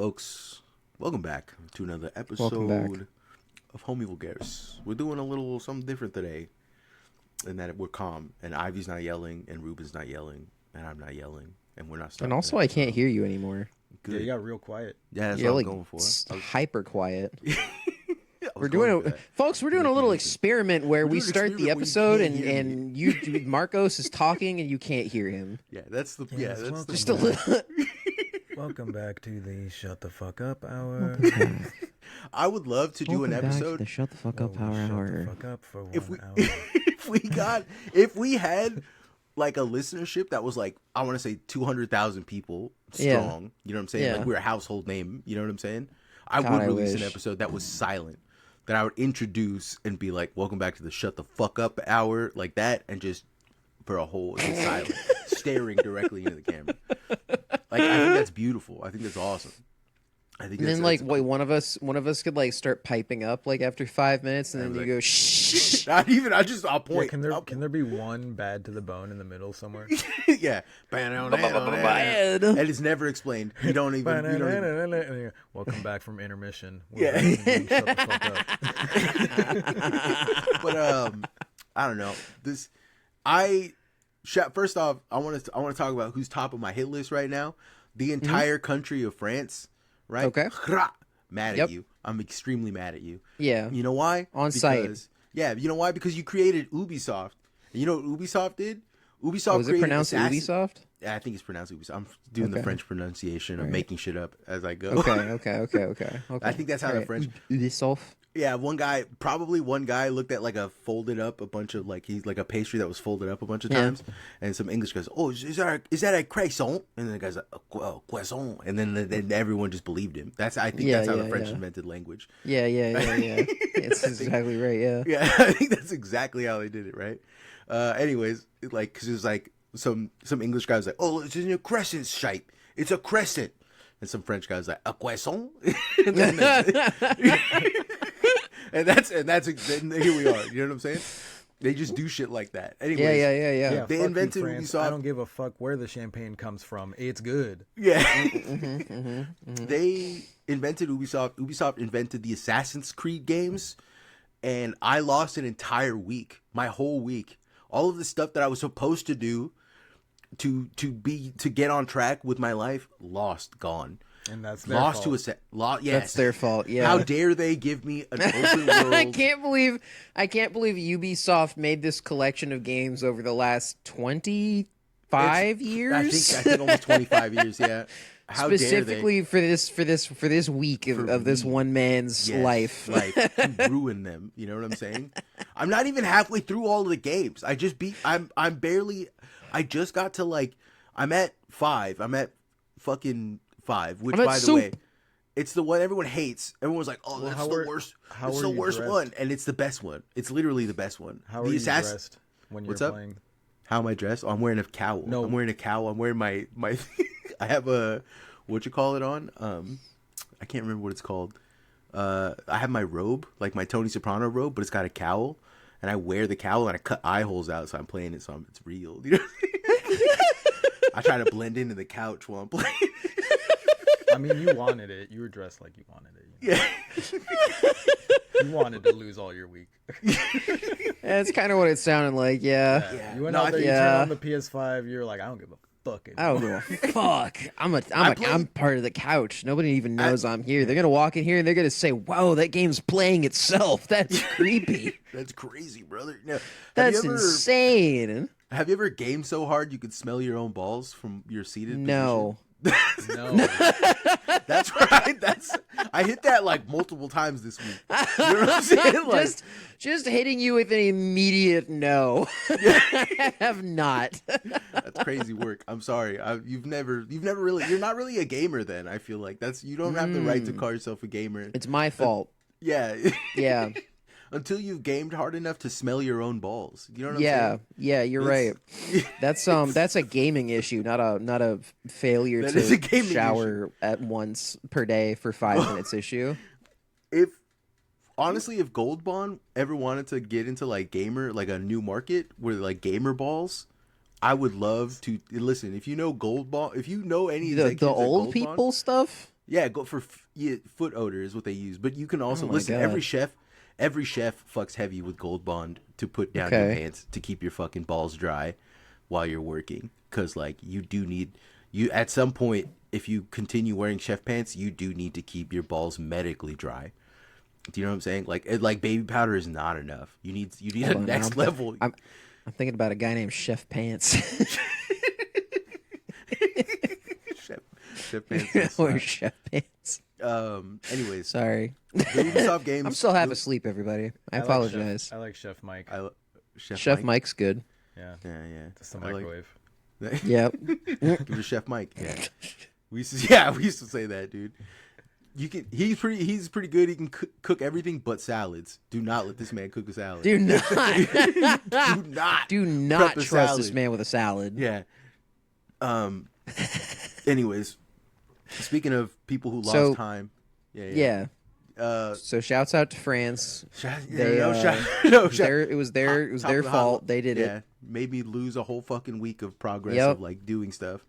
folks. Welcome back to another Welcome back. episode of Homie Vulgaris. We're doing a little something different today, in that we're calm, and Ivy's not yelling, and Ruben's not yelling, and I'm not yelling, and we're not starting. And also, I can't hear you anymore. Good. Yeah, you got real quiet. Yeah, that's You're what like I'm going for. hyper quiet. We're doing Folks. We're doing a little experiment where we doing an start the experiment where you episode can't hear and you Marcos is talking and you can't hear him. Yeah, that's the Yes, that's welcome Just a back. little. Welcome back to the Shut the Fuck Up Hour. I would love to do an Welcome back to episode the Shut the Fuck Up Whoa, Hour. Shut the fuck up for 1 if we hour. if we had like a listenership that was like, I want to say 200,000 people Yeah. strong. You know what I'm saying? Yeah. Like we're a household name. You know what I'm saying? I God, would I release an wish. episode that was silent, that I would introduce and be like, welcome back to the Shut the Fuck Up Hour, like that, and just for a whole just silent, staring directly into the camera. Like, I think that's beautiful. I think that's awesome. I think And that's, then like, that's wait, one of us could like start piping up like after 5 minutes, and then And, you like, go shh. not even. I'll point. Yeah, I'll can there be one bad to the bone in the middle somewhere? yeah. Bad. And it's never explained. You don't even. You don't even Welcome back from intermission. Yeah. Shut the fuck up. but I don't know. First off, I want to talk about who's top of my hit list right now. The entire country of France, right? Okay. Mad at Yep. you. I'm extremely mad at you. Yeah. You know why? On site. Because, yeah, you know why? Because you created Ubisoft. And you know what Ubisoft did? Ubisoft Was it created pronounced Ubisoft? Yeah, I think it's pronounced Ubisoft. I'm doing the Okay. French pronunciation of Right. making shit up as I go. Okay. I think that's how the Alright. French. Ubisoft. Yeah, one guy looked at like a folded up a bunch of like he's like a pastry that was folded up a bunch of Yeah. times, and some English goes, "Oh, is that a croissant?" And then the guy's like, "Croissant," and then everyone just believed him. I think that's how the French invented language. Yeah. It's exactly right. Yeah. Yeah, I think that's exactly how they did it, right? Anyways, like because it was like some English guy was like, "Oh, it's in a crescent shape. It's a crescent," and some French guy was like, "A croissant." and then And here we are. You know what I'm saying? They just do shit like that. Anyways, Yeah. Yeah, They fuck invented you, France. Ubisoft. I don't give a fuck where the champagne comes from. It's good. Yeah. Mm-hmm. They invented Ubisoft. Ubisoft invented the Assassin's Creed games, and I lost an entire week, my whole week. All of the stuff that I was supposed to do to get on track with my life, gone. And that's their Lost fault. to yes. That's their fault. Yeah. How dare they give me an open world? I can't believe Ubisoft made this collection of games over the last 25 years. I think almost 25 years. Yeah. How Specifically for this week of this one man's dare they? Life. To ruin them. You know what I'm saying? I'm not even halfway through all of the games. I just got to like. I'm at 5. I'm at fucking 5. Which, I'm at by the soup. way, it's the one everyone hates. Everyone's like, "Oh, that's the worst. how It's are the you worst dressed? one," and it's the best one. It's literally the best one. How are the you assassin. dressed when you're What's up? playing? How am I dressed? Oh, I'm wearing a cowl. No. I'm wearing a cowl. I'm wearing my I have a what you call it on? I can't remember what it's called. I have my robe, like my Tony Soprano robe, but it's got a cowl, and I wear the cowl and I cut eye holes out, so I'm playing it, so it's real. You know? I try to blend into the couch while I'm playing. I mean, you wanted it. You were dressed like you wanted it. Yeah. You wanted to lose all your week. That's kind of what it sounded like. Yeah. Yeah. You went No, out there, you yeah. turned on the PS5. You're like, I don't give a fuck I don't anymore. give a fuck. I'm played- part of the couch. Nobody even knows I'm here. They're gonna walk in here and they're gonna say, "Wow, that game's playing itself. That's creepy. That's crazy, brother. No. That's insane." Have you ever gamed so hard you could smell your own balls from your seated No. position? No. That's right. I hit that like multiple times this week. You know what I'm saying? Like, just hitting you with an immediate no. I have not. that's crazy work. I'm sorry. You've never really. You're not really a gamer. Then I feel like you don't have the right to call yourself a gamer. It's my fault. Yeah. Yeah. Until you've gamed hard enough to smell your own balls. You know what I'm Yeah. saying? Yeah, you're right. That's a gaming issue, not a failure That is a gaming to shower at once per day for 5 minutes issue. Honestly, if Gold Bond ever wanted to get into like a new market where like gamer balls, I would love to listen. If you know Gold Bond, if you know any The executives at old Gold people Bond, stuff? Yeah, go for foot odor is what they use. But you can also Oh my listen. God. Every chef fucks heavy with Gold Bond to put down your pants to keep your fucking balls dry while you're working. Because like you do need at some point, if you continue wearing chef pants, you do need to keep your balls medically dry. Do you know what I'm saying? Like baby powder is not enough. You need Hold a on, next level. I'm thinking about a guy named Chef Pants. Chef pants. Or Chef Pants. Anyways, Sorry. the Ubisoft games. I'm still half asleep, everybody. I apologize. I like Chef Mike. Chef Mike. Mike's good. Yeah. Yeah. Just the microwave. Yep. Give it a Chef Mike. Yeah. We used to say that, dude. He's pretty good. He can cook everything but salads. Do not let this man cook a salad. Do not. Do not prep a trust salad. this man with a salad. Yeah. Anyways, speaking of people who lost time. Yeah. So shouts out to France. It was their fault. They did it. Made me lose a whole fucking week of progress Yep. of like doing stuff.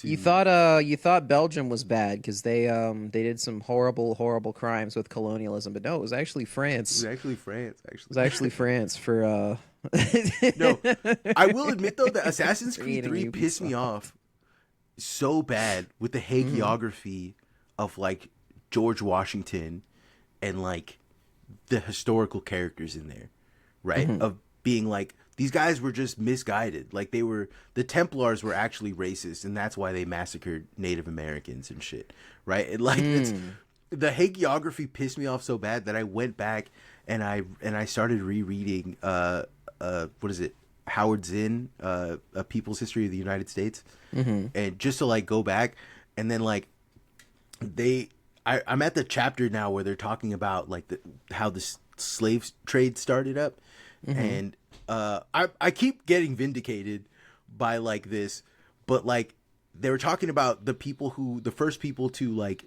You thought Belgium was bad because they did some horrible crimes with colonialism, but no, it was actually France. It was actually France for No, I will admit though that Assassin's Creed Creating 3 pissed me off so bad with the hagiography of like George Washington and like the historical characters in there, right? Of being like these guys were just misguided. Like the Templars were actually racist, and that's why they massacred Native Americans and shit, right? It's the hagiography pissed me off so bad that I went back and I started rereading what is it? Howard Zinn, A People's History of the United States, and just to like go back and then like I'm at the chapter now where they're talking about like how the slave trade started up, and I keep getting vindicated by like this, but like they were talking about the first people to like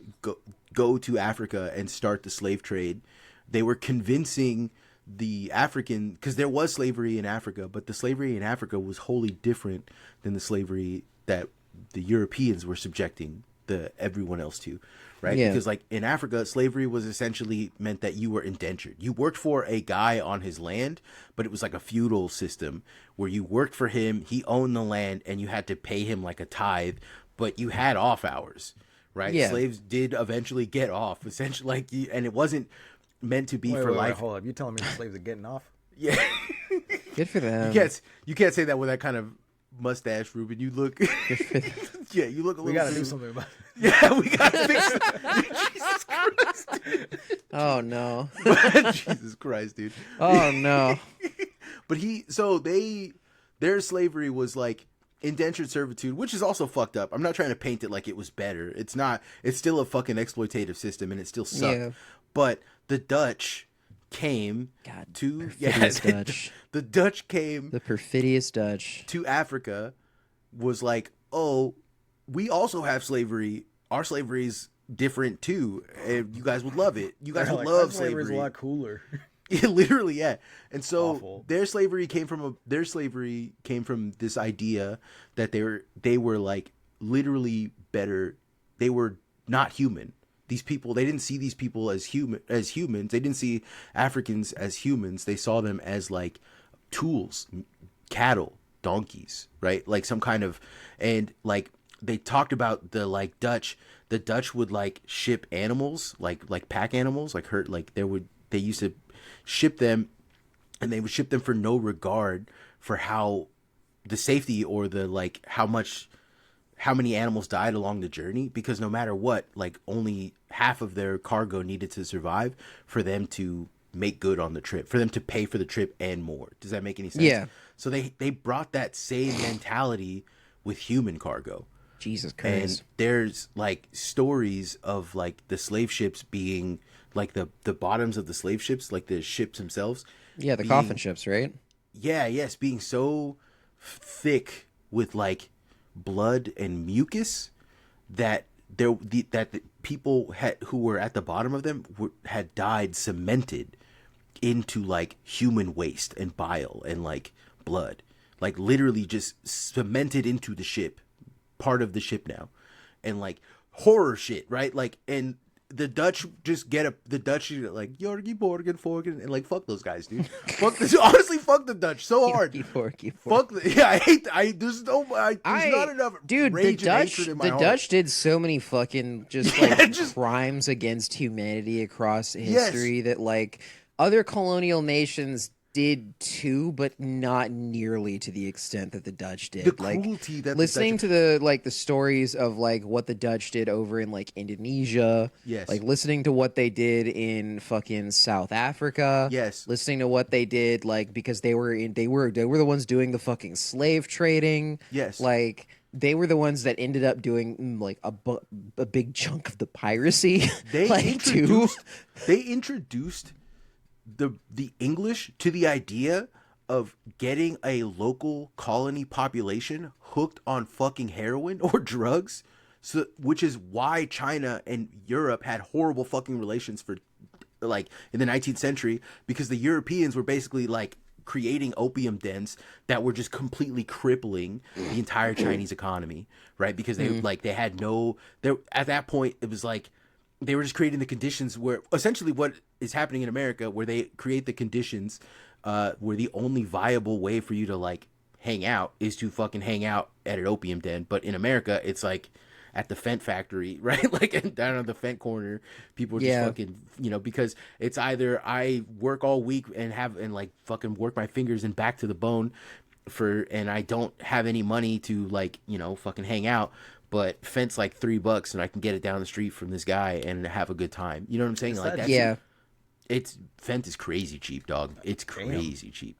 go to Africa and start the slave trade. They were convincing the African, because there was slavery in Africa, but the slavery in Africa was wholly different than the slavery that the Europeans were subjecting everyone else to, right? Yeah. Because like in Africa, slavery was essentially meant that you were indentured. You worked for a guy on his land, but it was like a feudal system where you worked for him, he owned the land, and you had to pay him like a tithe, but you had off hours, right? Yeah. Slaves did eventually get off, essentially, and it wasn't meant to be for life. Hold up, you telling me the slaves are getting off? Yeah. Good for them. You can't say that with that kind of mustache, Ruben. You look yeah, you look a little. We gotta do something about it. Yeah, we gotta fix it. Jesus Christ. Oh no. Jesus Christ, dude. Oh no. But their slavery was like indentured servitude, which is also fucked up. I'm not trying to paint it like it was better. It's not. It's still a fucking exploitative system, and it still sucked. Yeah. But the Dutch came Dutch. The Dutch came. The perfidious Dutch. To Africa, was like, oh, we also have slavery. Our slavery is different too, and you guys would love it. You guys would love slavery. Is a lot cooler. Yeah, literally, yeah. And so Awful. their slavery came from this idea that they were like literally better. They were not human. These people, they didn't see these people as humans. They didn't see Africans as humans. They saw them as like tools, cattle, donkeys, right? Like some kind of, and like they talked about the Dutch would like ship animals, like pack animals, like they used to ship them, and they would ship them for no regard for how the safety or the like how many animals died along the journey, because no matter what, like only half of their cargo needed to survive for them to make good on the trip, for them to pay for the trip and more. Does that make any sense? Yeah. So they brought that same mentality with human cargo. Jesus Christ. And there's like stories of like the slave ships being like the bottoms of the slave ships, like the ships themselves. Yeah, the coffin ships, right? Yeah, yes, being so thick with like blood and mucus that the people who were at the bottom of them had died cemented into like human waste and bile and like blood, like literally just cemented into the ship, part of the ship now. And like horror shit, right? Like, and the Dutch just the Dutch like Jorgie Borgen Forgen and like fuck those guys, dude. Fuck this. Honestly, fuck the Dutch so hard. Fuck the, yeah, I hate. There's not enough. Dude, rage and hatred in my heart. Dutch did so many fucking crimes against humanity across history that like other colonial nations did too, but not nearly to the extent that the Dutch did. The cruelty that listening to the stories of like what the Dutch did over in like Indonesia. Yes. Like listening to what they did in fucking South Africa. Yes. Listening to what they did like because they were the ones doing the fucking slave trading. Yes. Like they were the ones that ended up doing like a big chunk of the piracy. They like, introduced the English to the idea of getting a local colony population hooked on fucking heroin or drugs, so which is why China and Europe had horrible fucking relations for like in the 19th century, because the Europeans were basically like creating opium dens that were just completely crippling the entire Chinese economy, right? Because they had no there at that point. It was like they were just creating the conditions where essentially what is happening in America, where they create the conditions where the only viable way for you to like hang out is to fucking hang out at an opium den. But in America, it's like at the Fent factory, right? Like down on the Fent corner, people are just fucking, because it's either I work all week and like fucking work my fingers and back to the bone and I don't have any money to like, fucking hang out. But Fent's like $3 and I can get it down the street from this guy and have a good time. You know what I'm saying? Like that. It's Fent is crazy cheap, dog. It's crazy cheap.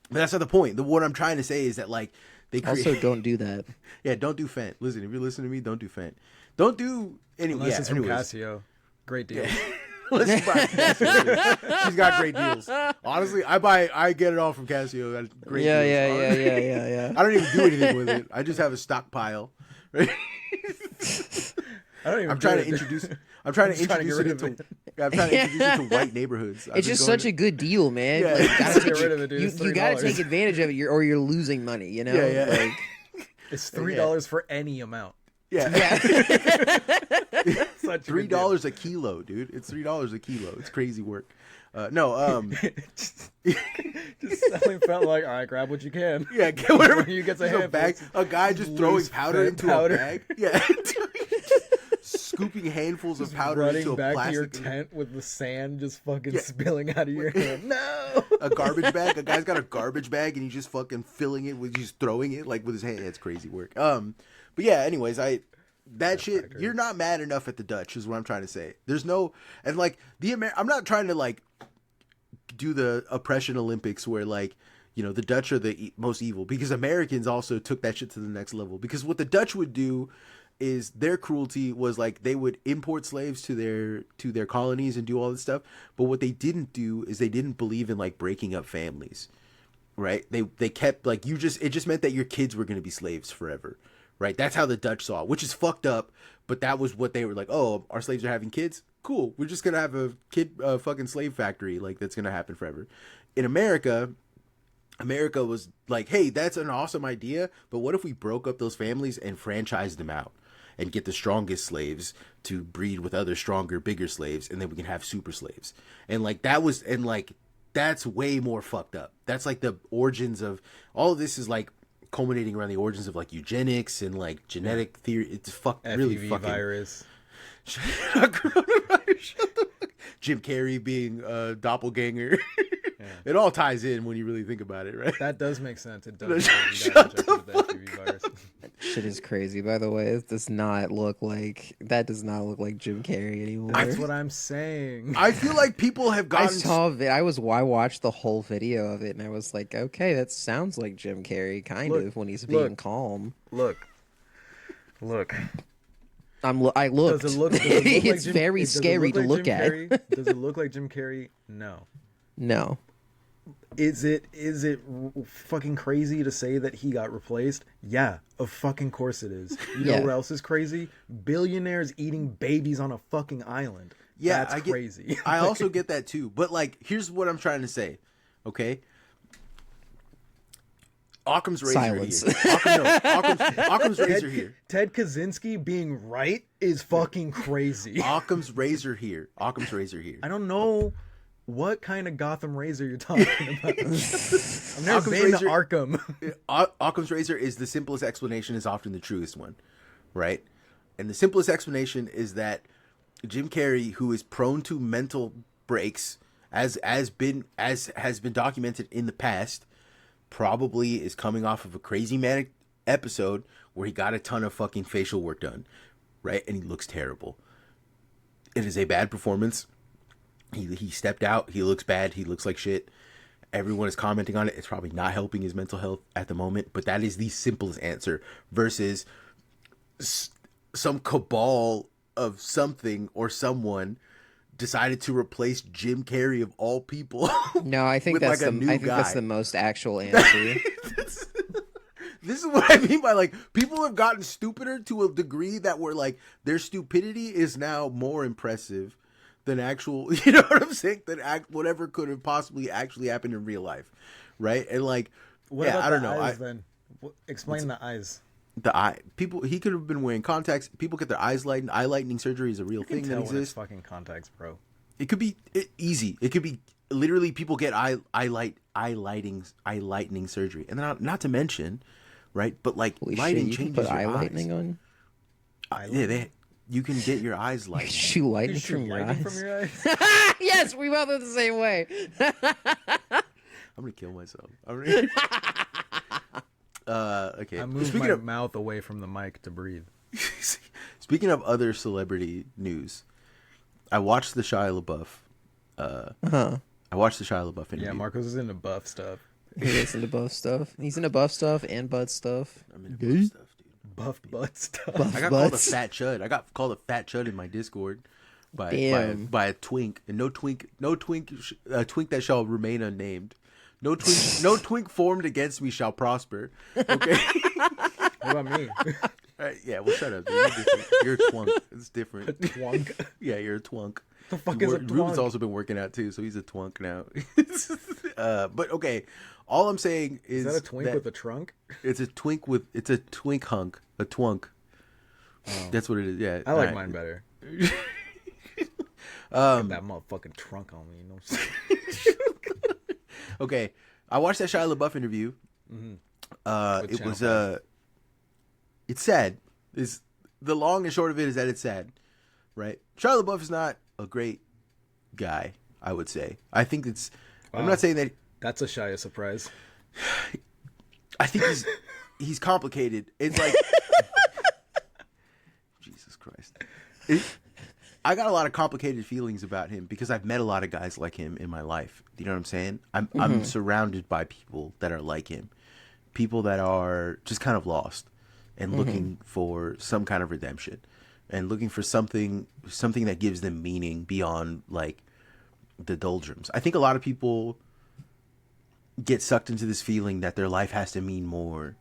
But that's not the point. What I'm trying to say is that like they also don't do that. Yeah, don't do Fent. Listen, if you're listening to me, don't do Fent. Don't do any. Unless it's from Casio. Great deal. Yeah. Let's buy Casio. She's got great deals. Honestly, I get it all from Casio. That's great deals. Yeah. I don't even do anything with it. I just have a stockpile. Right? I'm trying to introduce it to white neighborhoods. It's just such a good deal, man. Yeah. Like, you gotta take advantage of it, or you're losing money. Yeah. Like, it's $3 for any amount. Yeah. $3 a kilo, dude. It's $3 a kilo. It's crazy work. Just selling felt like, all right, grab what you can. Yeah, get whatever you get a bag. A guy just throwing powder into a bag. Yeah. Scooping handfuls of powder into a back plastic. To your tent with the sand just fucking spilling out of your hand. No. A garbage bag. A guy's got a garbage bag and he's just fucking filling it with just throwing it like with his hand. It's crazy work. But yeah, anyways, shit, you're not mad enough at the Dutch is what I'm trying to say. There's no, and like I'm not trying to like do the oppression Olympics where like, the Dutch are the most evil, because Americans also took that shit to the next level. Because what the Dutch would do is their cruelty was like they would import slaves to their colonies and do all this stuff. But what they didn't do is they didn't believe in like breaking up families, right? They kept like it just meant that your kids were going to be slaves forever. Right, that's how the Dutch saw it, which is fucked up. But that was what they were like. Oh, our slaves are having kids. Cool, we're just gonna have a fucking slave factory. Like that's gonna happen forever. In America was like, hey, that's an awesome idea. But what if we broke up those families and franchised them out and get the strongest slaves to breed with other stronger, bigger slaves, and then we can have super slaves. And like that's way more fucked up. That's like the origins of all of this is like culminating around the origins of like eugenics and like genetic theory. It's really fucking virus. Jim Carrey being a doppelganger. Yeah. It all ties in when you really think about it, right? That does make sense. It does. Shit is crazy, by the way. It does not look like Jim Carrey anymore. That's what I'm saying. I feel like people have gotten. I watched the whole video of it, and I was like, okay, that sounds like Jim Carrey, kind of, when he's being calm. Look. I looked. Does it look it's very scary to look at. Does it look like Jim Carrey? No. Is it fucking crazy to say that he got replaced? Yeah, of fucking course it is. You know what else is crazy? Billionaires eating babies on a fucking island. Yeah, that's crazy. I also get that too. But like, here's what I'm trying to say. Okay. Occam's razor Silence. here. Occam's razor here. Ted Kaczynski being right is fucking crazy. Occam's razor here. Occam's razor here. I don't know what kind of Gotham razor you're talking about. I've never been to Arkham. Occam's razor is the simplest explanation is often the truest one, right? And the simplest explanation is that Jim Carrey, who is prone to mental breaks, as has been documented in the past, probably is coming off of a crazy manic episode where he got a ton of fucking facial work done, right? And he looks terrible. It is a bad performance. He stepped out. He looks bad. He looks like shit. Everyone is commenting on it. It's probably not helping his mental health at the moment, but that is the simplest answer versus some cabal of something or someone decided to replace Jim Carrey of all people. No, I think that's that's the most actual answer. This is what I mean by like people have gotten stupider to a degree that where like their stupidity is now more impressive than actual, you know what I'm saying? Than whatever could have possibly actually happened in real life, right? And like, what about I don't know. Eyes, then explain the eyes. The eye people. He could have been wearing contacts. People get their eyes lightened. Eye lightening surgery is a real thing that exists. Fucking contacts, bro. It could be easy. It could be literally people get eye lightening surgery, and then not to mention, right? But like lighting changes your eyes. Lightening on. Yeah, you can get your eyes lightened. Shoot lightning from your eyes. Yes, we both are the same way. I'm gonna kill myself. Okay. I moved my mouth away from the mic to breathe. Speaking of other celebrity news, I watched the Shia LaBeouf. I watched the Shia LaBeouf interview. Yeah, Marcos is into buff stuff. He is into buff stuff. He's into buff stuff and butt stuff. I'm into buff stuff, dude. Buff butt stuff. Buff I got butts. called a fat chud. I got called a fat chud in my Discord by a twink, and no twink that shall remain unnamed. No twink formed against me shall prosper. Okay. What about me? Yeah, well, shut up, dude. You're a twunk. It's different. A twunk? Yeah, you're a twunk. The fuck is a twunk? Ruben's also been working out too, so he's a twunk now. But okay, all I'm saying is that a twink with a trunk? It's a twink hunk, a twunk. Oh. That's what it is. Yeah, I like mine better. Get that motherfucking trunk on me, you know what I'm saying? Okay, I watched that Shia LaBeouf interview. Mm-hmm. It was it's sad. Is the long and short of it is that it's sad, right? Shia LaBeouf is not a great guy, I would say. I think it's. Wow. I'm not saying that. That's a Shia surprise. I think he's complicated. It's like Jesus Christ. I got a lot of complicated feelings about him because I've met a lot of guys like him in my life. You know what I'm saying? I'm surrounded by people that are like him. People that are just kind of lost and looking for some kind of redemption and looking for something that gives them meaning beyond like the doldrums. I think a lot of people get sucked into this feeling that their life has to mean more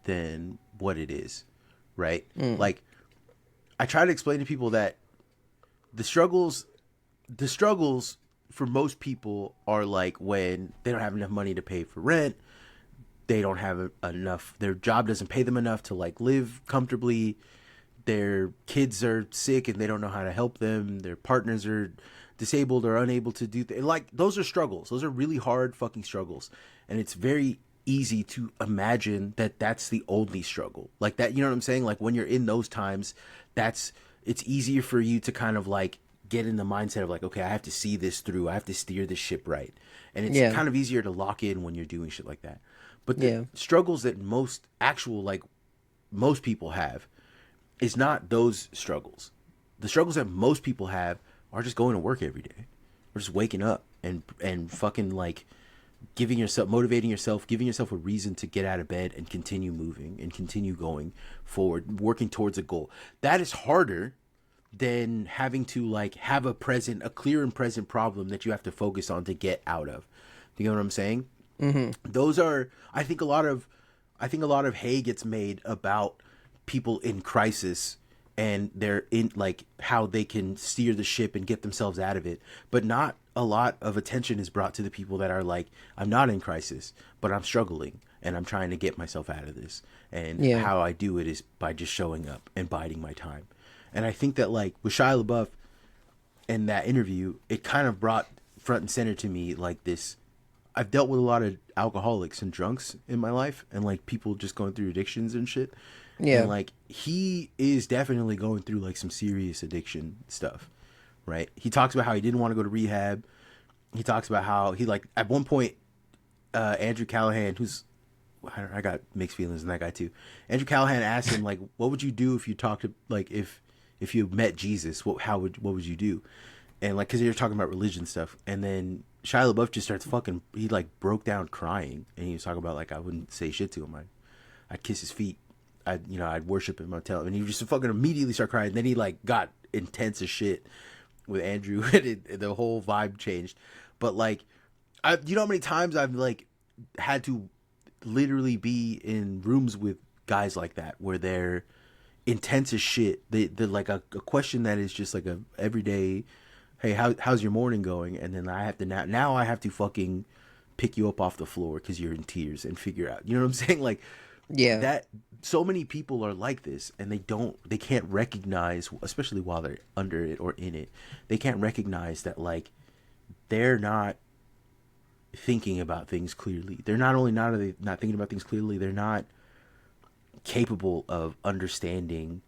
than what it is, right? Like I try to explain to people that the struggles for most people are like when they don't have enough money to pay for rent, they don't have enough, their job doesn't pay them enough to like live comfortably, their kids are sick and they don't know how to help them, their partners are disabled or unable to do like those are struggles. Those are really hard fucking struggles, and it's very easy to imagine that that's the only struggle like that, you know what I'm saying? Like when you're in those times, it's easier for you to kind of like get in the mindset of like, okay, I have to see this through. I have to steer this ship right. And it's kind of easier to lock in when you're doing shit like that. But the struggles that most people have is not those struggles. The struggles that most people have are just going to work every day. Or just waking up and fucking like motivating yourself, giving yourself a reason to get out of bed and continue moving and continue going forward, working towards a goal. That is harder than having to like have a clear and present problem that you have to focus on to get out of. Do you know what I'm saying? Mm-hmm. Those are, I think a lot of hay gets made about people in crisis and they're in like how they can steer the ship and get themselves out of it, but not a lot of attention is brought to the people that are like, I'm not in crisis, but I'm struggling and I'm trying to get myself out of this. And how I do it is by just showing up and biding my time. And I think that like with Shia LaBeouf in that interview, it kind of brought front and center to me like this. I've dealt with a lot of alcoholics and drunks in my life and like people just going through addictions and shit. Yeah. And like he is definitely going through like some serious addiction stuff, right? He talks about how he didn't want to go to rehab. He talks about how he like at one point, Andrew Callahan, who's I got mixed feelings in that guy too. Andrew Callahan asked him like, what would you do if you talked to like if you met Jesus? What would you do? And like, cause you're talking about religion stuff, and then Shia LaBeouf just starts he like broke down crying, and he was talking about like I wouldn't say shit to him. I'd kiss his feet. I'd worship him. I'd tell him, and he just fucking immediately start crying. And then he like got intense as shit with Andrew, and the whole vibe changed. But like, you know how many times I've like had to literally be in rooms with guys like that where they're intense as shit. They're like a question that is just like a everyday, hey, how's your morning going? And then I have to now I have to fucking pick you up off the floor because you're in tears and figure out, you know what I'm saying? Like, yeah, that so many people are like this, and they can't recognize, especially while they're under it or in it, they can't recognize that like they're not thinking about things clearly. They're not only not thinking about things clearly, they're not capable of understanding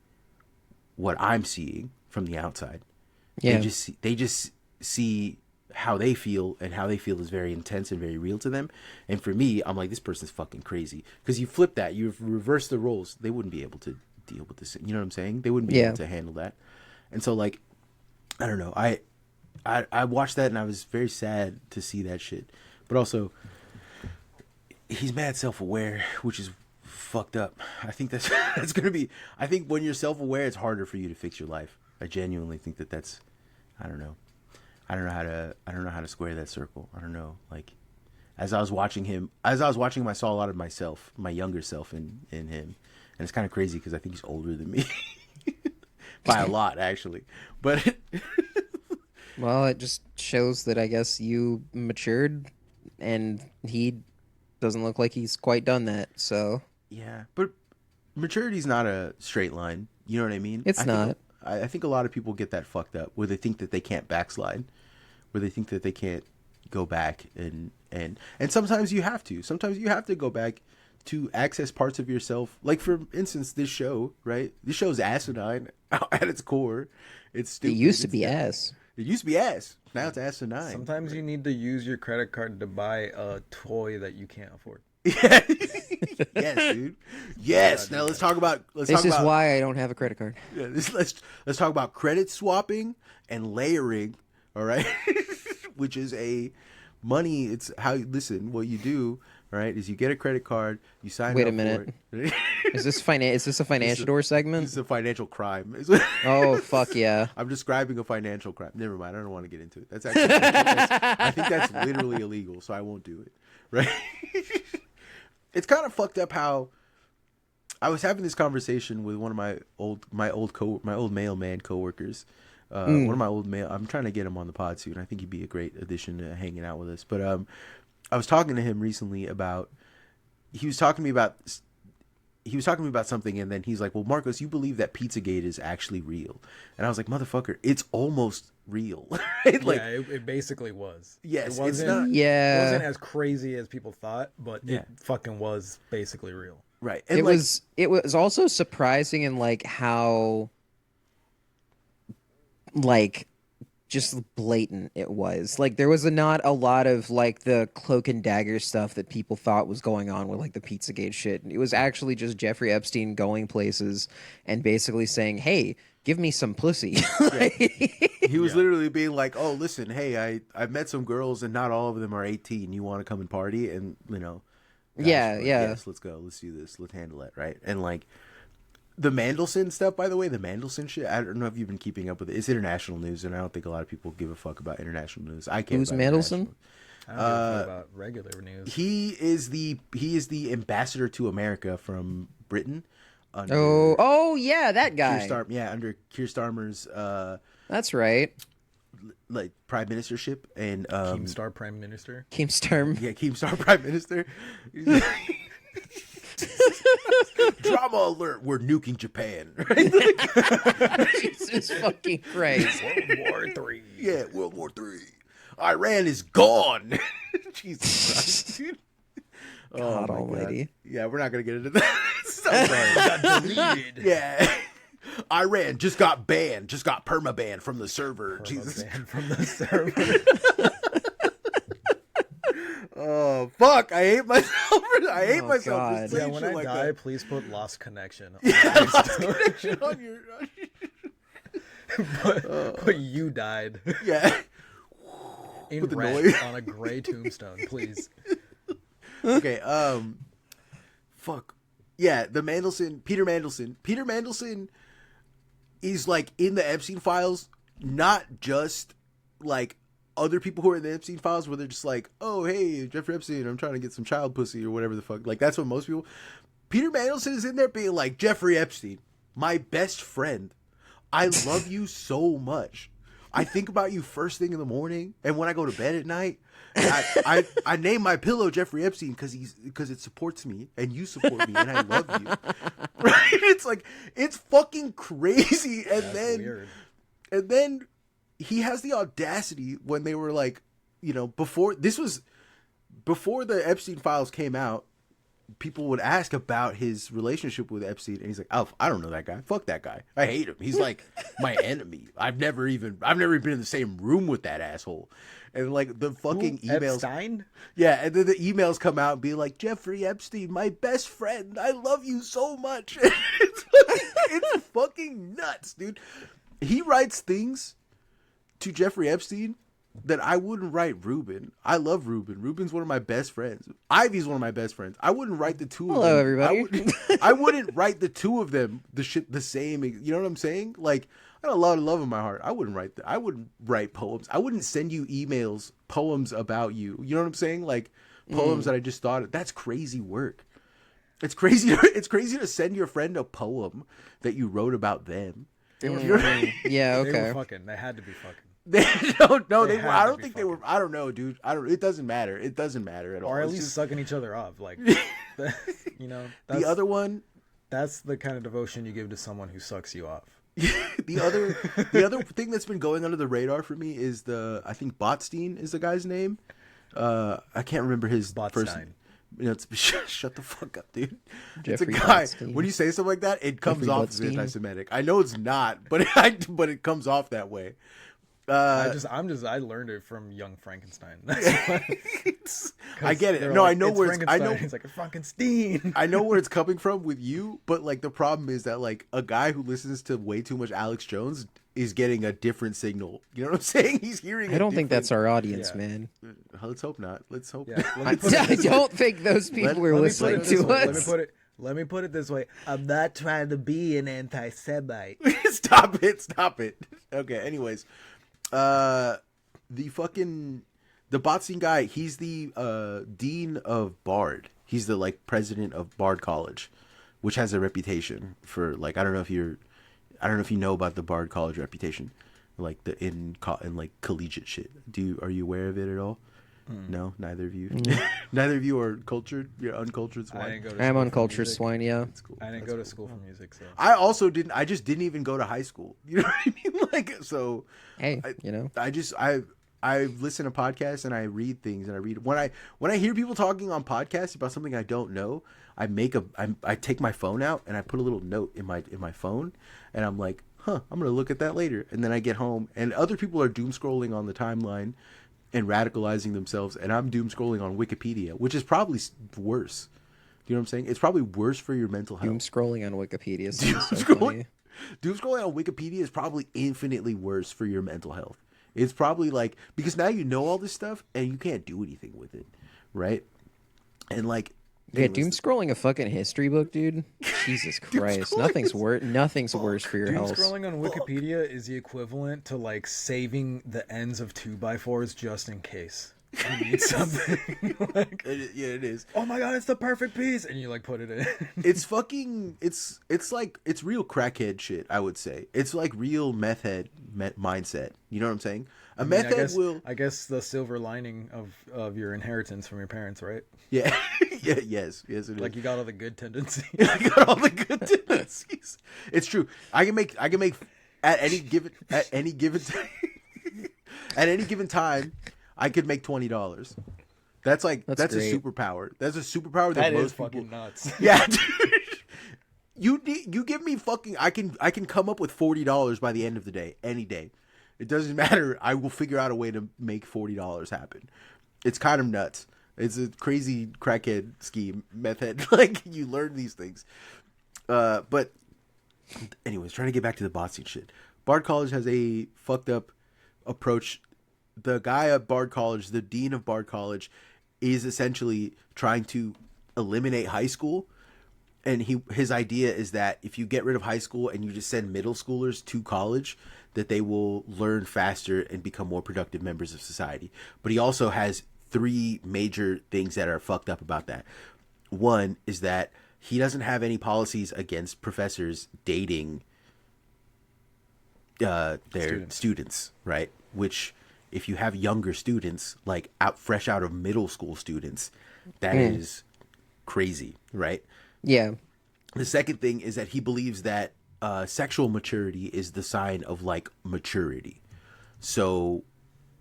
what I'm seeing from the outside. Yeah. They just see how they feel, and how they feel is very intense and very real to them. And for me, I'm like, this person's fucking crazy. Because you flip that, you reverse the roles. They wouldn't be able to deal with this. You know what I'm saying? They wouldn't be able to handle that. And so like, I don't know. I watched that and I was very sad to see that shit. But also, he's mad self-aware, which is fucked up. I think that's gonna be. I think when you're self-aware, it's harder for you to fix your life. I genuinely think that's. I don't know. I don't know how to square that circle. I don't know. Like, as I was watching him, I saw a lot of myself, my younger self in him, and it's kind of crazy because I think he's older than me by a lot, actually. But well, it just shows that I guess you matured, and he doesn't look like he's quite done that. So yeah, but maturity's not a straight line. You know what I mean? It's not. I think a lot of people get that fucked up, where they think that they can't backslide, where they think that they can't go back, and sometimes you have to. Sometimes you have to go back to access parts of yourself. Like, for instance, this show, right? This show's asinine at its core. It's stupid. It used to be ass. It used to be ass. Now it's asinine. Sometimes you need to use your credit card to buy a toy that you can't afford. Yeah. Yes, dude. Yes. Now let's talk about. This is why I don't have a credit card. Yeah. Let's talk about credit swapping and layering. All right, which is a money. It's how you listen. What you do, right, is you get a credit card. You sign. Wait up a minute. For it. Is this a financial door segment? This is a financial crime. Oh fuck yeah! I'm describing a financial crime. Never mind. I don't want to get into it. That's actually. I think that's literally illegal, so I won't do it. Right. It's kind of fucked up how I was having this conversation with one of my old mailman coworkers. One of my old mail. I'm trying to get him on the pod soon. I think he'd be a great addition to hanging out with us. But I was talking to him recently about. He was talking to me about something, and then he's like, "Well, Marcos, you believe that Pizzagate is actually real?" And I was like, "Motherfucker, it's almost real." Right? Like, yeah, it basically was. Yes, it wasn't, it's not. Yeah, it wasn't as crazy as people thought, but it fucking was basically real. Right. And it was also surprising in like how like just blatant it was. Like, there was not a lot of like the cloak and dagger stuff that people thought was going on with like the Pizzagate shit. It was actually just Jeffrey Epstein going places and basically saying, "Hey, give me some pussy." He was literally being like, "Oh, listen, hey, I've met some girls and not all of them are 18. You want to come and party?" And gosh, yes, let's go. Let's do this. Let's handle it, right? And like the Mandelson stuff, by the way, the Mandelson shit, I don't know if you've been keeping up with it. It's international news, and I don't think a lot of people give a fuck about international news. I can't. Who's Mandelson? I don't give a fuck about regular news. He is the ambassador to America from Britain. Oh yeah, that guy. Under Keir Starmer's. That's right. like prime ministership and Keemstar Prime Minister. Keemstar. Yeah, Keemstar Prime Minister. Drama alert! We're nuking Japan. Jesus fucking Christ! World War III. Yeah, World War III. Iran is gone. Jesus Christ, dude. God Almighty. God. Yeah, we're not gonna get into that. So sorry. Got deleted. Yeah. Iran just got banned, just got permabanned from the server. Jesus. From the server. Oh fuck! I hate myself. I hate myself. God. Yeah, when I die, please put lost connection. Yeah, lost connection on your. But you died. Yeah. In red on a gray tombstone, please. Okay. Fuck. Yeah, Peter Mandelson. Peter Mandelson is like in the Epstein files, not just like other people who are in the Epstein files where they're just like, oh, hey, Jeffrey Epstein, I'm trying to get some child pussy or whatever the fuck. Like, that's what most people. Peter Mandelson is in there being like, Jeffrey Epstein, my best friend. I love you so much. I think about you first thing in the morning, and when I go to bed at night, I name my pillow Jeffrey Epstein because it supports me, and you support me, and I love you. Right? It's like, it's fucking crazy. And that's weird. And then he has the audacity when they were like, you know, before the Epstein files came out, people would ask about his relationship with Epstein, and he's like, "Oh, I don't know that guy. Fuck that guy. I hate him. He's like my enemy. I've never even been in the same room with that asshole." And like the fucking emails, Epstein? Yeah, and then the emails come out and be like, "Jeffrey Epstein, my best friend. I love you so much." It's fucking nuts, dude. He writes things to Jeffrey Epstein that I wouldn't write Ruben. I love Ruben. Ruben's one of my best friends. Ivy's one of my best friends. I wouldn't write the two of them. Hello, everybody. I wouldn't write the two of them the same. You know what I'm saying? Like, I got a lot of love in my heart. I wouldn't write poems. I wouldn't send you emails, poems about you. You know what I'm saying? Like poems that I just thought of. That's crazy work. It's crazy. It's crazy to send your friend a poem that you wrote about them. They were fucking. Yeah, okay. They were fucking. They had to be fucking. I don't think they were. I don't know, dude. It doesn't matter. It doesn't matter at all. Or at least sucking each other off, like, you know. The other one. That's the kind of devotion you give to someone who sucks you off. the other thing that's been going under the radar for me is I think Botstein is the guy's name. I can't remember his first name. You know, shut the fuck up, dude. Jeffrey it's a guy. Botstein. When you say something like that, it comes off as anti-Semitic. I know it's not, but it comes off that way. I learned it from Young Frankenstein. I get it. No, like, I know where I know. It's like a Frankenstein. I know where it's coming from with you, but like the problem is that like a guy who listens to way too much Alex Jones is getting a different signal. You know what I'm saying? He's hearing. I don't think that's our audience, man. Let's hope not. Let's hope. Yeah. I don't think those people are listening to us. Let me put it this way. I'm not trying to be an anti-Semite. Stop it. Okay. Anyways. The Botstein guy, he's the dean of Bard. He's the like president of Bard College, which has a reputation for like I don't know if you know about the Bard College reputation, like in like collegiate shit. Are you aware of it at all? No, neither of you. Neither of you are cultured. You're uncultured swine. I'm uncultured swine. Yeah, that's cool. I didn't go to school for music, so I also didn't. I just didn't even go to high school. You know what I mean? Like so. Hey, you know. I listen to podcasts and I read things and I read when I hear people talking on podcasts about something I don't know. I take my phone out and I put a little note in my phone and I'm like, I'm gonna look at that later. And then I get home and other people are doom scrolling on the timeline and radicalizing themselves, and I'm doom scrolling on Wikipedia, which is probably worse. Do you know what I'm saying? It's probably worse for your mental health. Doom scrolling on Wikipedia. Doom scrolling on Wikipedia is probably infinitely worse for your mental health. It's probably like because now you know all this stuff and you can't do anything with it, right? And like. Yeah, doom scrolling a fucking history book, dude. Jesus Christ, nothing's worse for your health. Doom scrolling on Wikipedia is the equivalent to like saving the ends of 2x4s just in case you need something. Like, it is. Oh my god, it's the perfect piece, and you like put it in. It's fucking. It's like it's real crackhead shit. I would say it's like real meth head mindset. You know what I'm saying? A meth head will. I guess the silver lining of your inheritance from your parents, right? Yeah. Yes, it is. Like you got all the good tendencies. I got all the good tendencies. It's true. I can make at any given at any given time, I could make $20. That's a superpower. That's a superpower that most people. Fucking nuts. Yeah, dude. You give me fucking. I can come up with $40 by the end of the day, any day. It doesn't matter. I will figure out a way to make $40 happen. It's kind of nuts. It's a crazy crackhead scheme method. Like, you learn these things. But anyways, trying to get back to the Boston shit. Bard College has a fucked up approach. The guy at Bard College, the dean of Bard College, is essentially trying to eliminate high school. And his idea is that if you get rid of high school and you just send middle schoolers to college, that they will learn faster and become more productive members of society. But he also has 3 major things that are fucked up about that. One is that he doesn't have any policies against professors dating their students, right? Which, if you have younger students, like fresh out of middle school students, that is crazy, right? Yeah. The second thing is that he believes that sexual maturity is the sign of like maturity. So,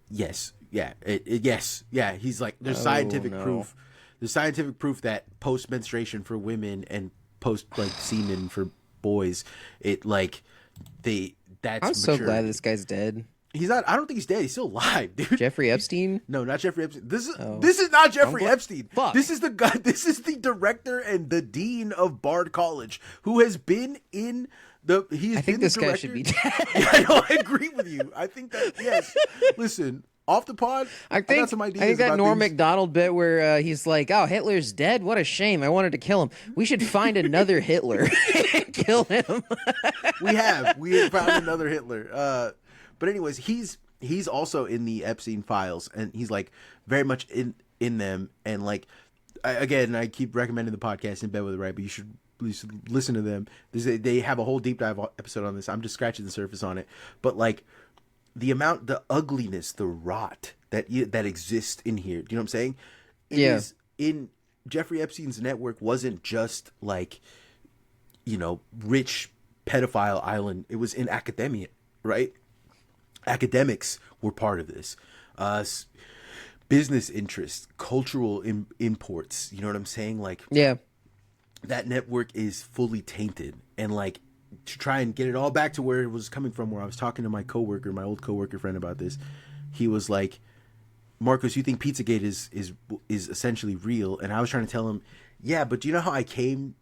yes. Yeah, he's like, there's scientific proof. There's scientific proof that post menstruation for women and post like semen for boys, that's I'm so glad this guy's dead. He's not. I don't think he's dead. He's still alive, dude. Jeffrey Epstein? No, not Jeffrey Epstein. This is not Jeffrey Epstein. Fuck. This is the guy. This is the director and the dean of Bard College, who has been in the. I think this guy should be dead. Yeah, no, I agree with you. I think that yes. Listen. Off the pod, I think that Norm Macdonald bit where he's like, "Oh, Hitler's dead. What a shame. I wanted to kill him. We should find another Hitler and kill him." We have found another Hitler. But anyways, he's also in the Epstein files, and he's like very much in them. And like I keep recommending the podcast In Bed with the Right, but you should listen to them. They have a whole deep dive episode on this. I'm just scratching the surface on it, but like. The ugliness, the rot that exists in here. Do you know what I'm saying? It is in Jeffrey Epstein's network wasn't just like, rich pedophile island. It was in academia, right? Academics were part of this. Business interests, cultural imports. You know what I'm saying? Like, yeah, that network is fully tainted, and like. To try and get it all back to where it was coming from, where I was talking to my old coworker friend about this. He was like, Marcos, you think Pizzagate is essentially real? And I was trying to tell him, yeah, but do you know how I came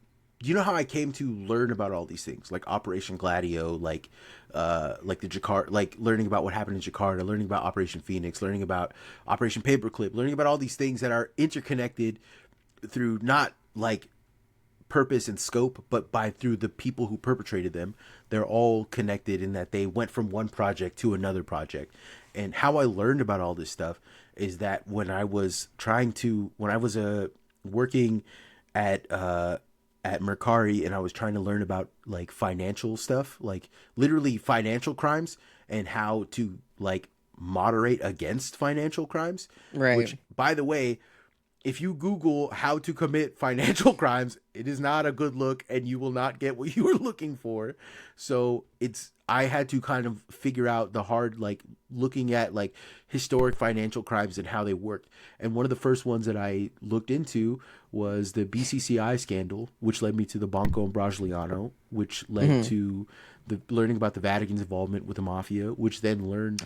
to learn about all these things, like Operation Gladio, like the Jakarta, like learning about what happened in Jakarta, learning about Operation Phoenix, learning about Operation Paperclip, learning about all these things that are interconnected through not like purpose and scope, but through the people who perpetrated them. They're all connected in that they went from one project to another project. And how I learned about all this stuff is that when I was working at Mercari, and I was trying to learn about like financial stuff, like literally financial crimes, and how to like moderate against financial crimes. Right. Which, by the way, if you Google how to commit financial crimes, it is not a good look, and you will not get what you were looking for. So I had to kind of figure out the hard, like looking at like historic financial crimes and how they worked. And one of the first ones that I looked into was the BCCI scandal, which led me to the Banco and Brasiliano, which led to the learning about the Vatican's involvement with the mafia, which then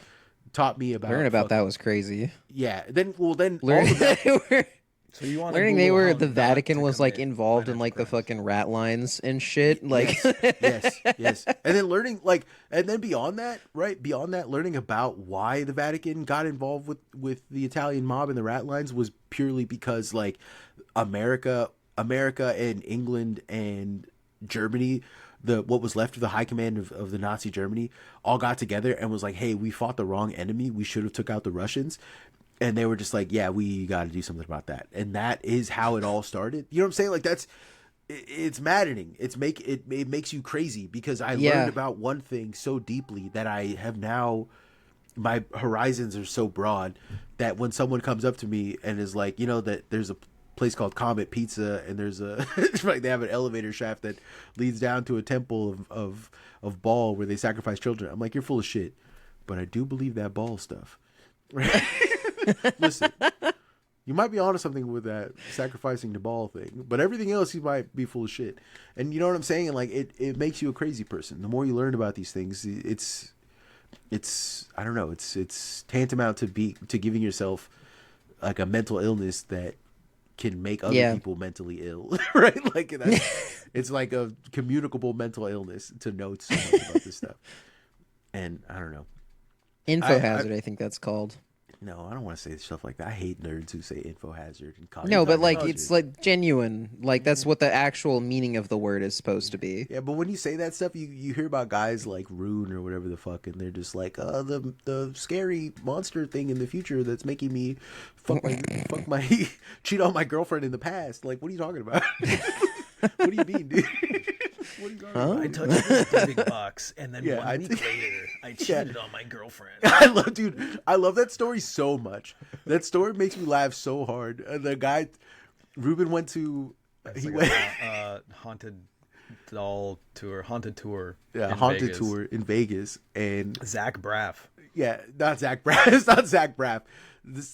taught me about learning about that was crazy. Yeah. Then all of that. So you want learning the Vatican was like involved in like the fucking rat lines and shit, like yes, and then learning and then beyond that, learning about why the Vatican got involved with the Italian mob and the rat lines was purely because like America and England and Germany, what was left of the high command of the Nazi Germany, all got together and was like, hey, we fought the wrong enemy, we should have took out the Russians. And they were just like, yeah, we got to do something about that. And that is how it all started. You know what I'm saying? Like it's maddening. It makes you crazy because I learned about one thing so deeply that I have now my horizons are so broad that when someone comes up to me and is like, that there's a place called Comet Pizza and there's a like they have an elevator shaft that leads down to a temple of Baal where they sacrifice children. I'm like, you're full of shit, but I do believe that Baal stuff. Listen, you might be onto something with that sacrificing the Baal thing, but everything else you might be full of shit. And you know what I'm saying? And like it makes you a crazy person. The more you learn about these things, it's I don't know, it's tantamount to giving yourself like a mental illness that can make other people mentally ill, right? Like it's like a communicable mental illness to know so much about this stuff. And I don't know. Info hazard, I think that's called. No, I don't want to say stuff like that. I hate nerds who say info hazard and no, but like it's like genuine. Like that's what the actual meaning of the word is supposed to be. Yeah, but when you say that stuff, you hear about guys like Rune or whatever the fuck, and they're just like, the scary monster thing in the future that's making me fuck my cheat on my girlfriend in the past. Like, what are you talking about? What do you mean, dude? I touched this big box, and then 1 week later, I cheated on my girlfriend. I love that story so much. That story makes me laugh so hard. The guy, Ruben went to haunted doll tour, haunted tour. Yeah, haunted Vegas. Tour in Vegas, and Zach Braff. Yeah, not Zach Braff. It's not Zach Braff.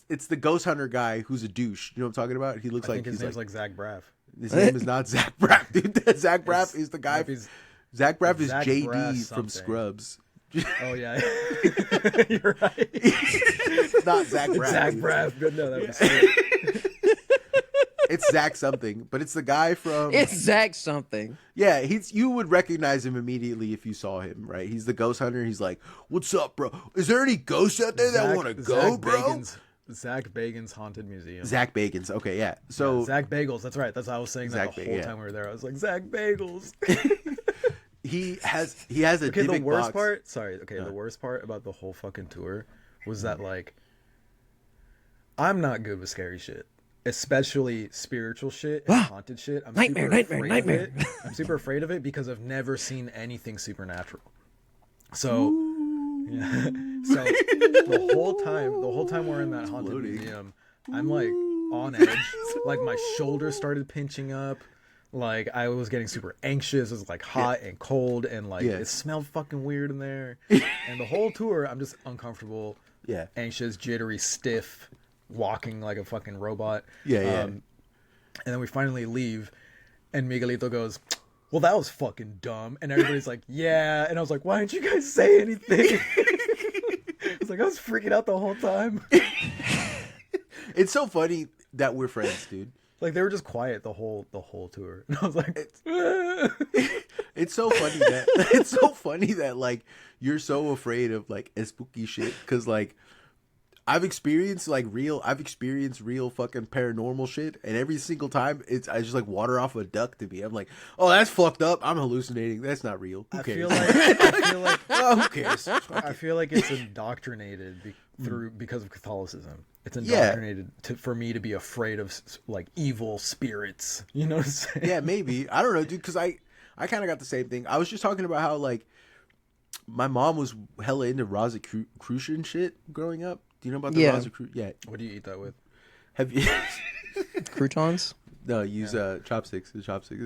It's the ghost hunter guy who's a douche. You know what I'm talking about? He looks I think his name's like Zach Braff. His name is not Zach Braff, dude. Zach Braff is the guy. Zach Braff is JD Braff from Scrubs. Oh yeah, you're right. It's not Zach Braff. Zach Braff. Good, no, that was sick. It's Zach something, but it's the guy from. It's Zach something. Yeah, you would recognize him immediately if you saw him, right? He's the ghost hunter. He's like, "What's up, bro? Is there any ghosts out there that want to go, bro?" Zach Bagan's Haunted Museum. Zach Bagan's. Okay, yeah. So Zach Bagels. That's right. That's how I was saying that the whole time we were there. I was like, Zach Bagels. he has a the worst box. part. Sorry. Okay, the worst part about the whole fucking tour was that like, I'm not good with scary shit, especially spiritual shit and haunted shit. I'm nightmare. I'm super afraid of it because I've never seen anything supernatural. So. Yeah. So the whole time we're in that haunted museum, I'm like on edge. Like my shoulders started pinching up. Like I was getting super anxious. It was like hot and cold, and like it smelled fucking weird in there. And the whole tour, I'm just uncomfortable, anxious, jittery, stiff, walking like a fucking robot. And then we finally leave, and Miguelito goes, "Well, that was fucking dumb." And everybody's like, "Yeah." And I was like, "Why didn't you guys say anything?" It's like I was freaking out the whole time. It's so funny that we're friends, dude. Like they were just quiet the whole tour, and I was like, "It's so funny that like you're so afraid of like spooky shit because like." I've experienced real fucking paranormal shit, and every single time I just like water off a duck to me. I'm like, oh, that's fucked up. I'm hallucinating. That's not real. Who cares? I feel like oh, who cares? I feel like it's indoctrinated because of Catholicism. It's indoctrinated for me to be afraid of like evil spirits. You know what I'm saying? Yeah, maybe. I don't know, dude. Because I kind of got the same thing. I was just talking about how like my mom was hella into Rosicrucian shit growing up. Do you know about the Rosicrucian? Yeah. What do you eat that with? Have you croutons? No, use chopsticks. The chopsticks.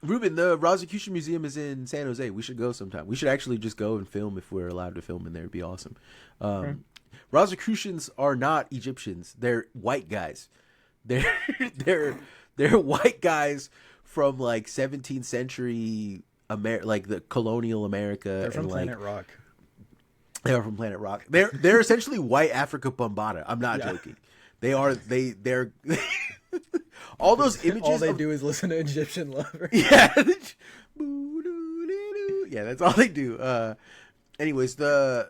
Ruben, the Rosicrucian Museum is in San Jose. We should go sometime. We should actually just go and film if we're allowed to film in there. It'd be awesome. Rosicrucians are not Egyptians. They're white guys. They're white guys from like 17th century like the colonial America. They're from and Planet Rock. They are from Planet Rock. They're essentially white Africa Bambaataa. I'm not joking. They're all those images. All they do is listen to Egyptian Lover. Yeah. Yeah, that's all they do. Anyways, those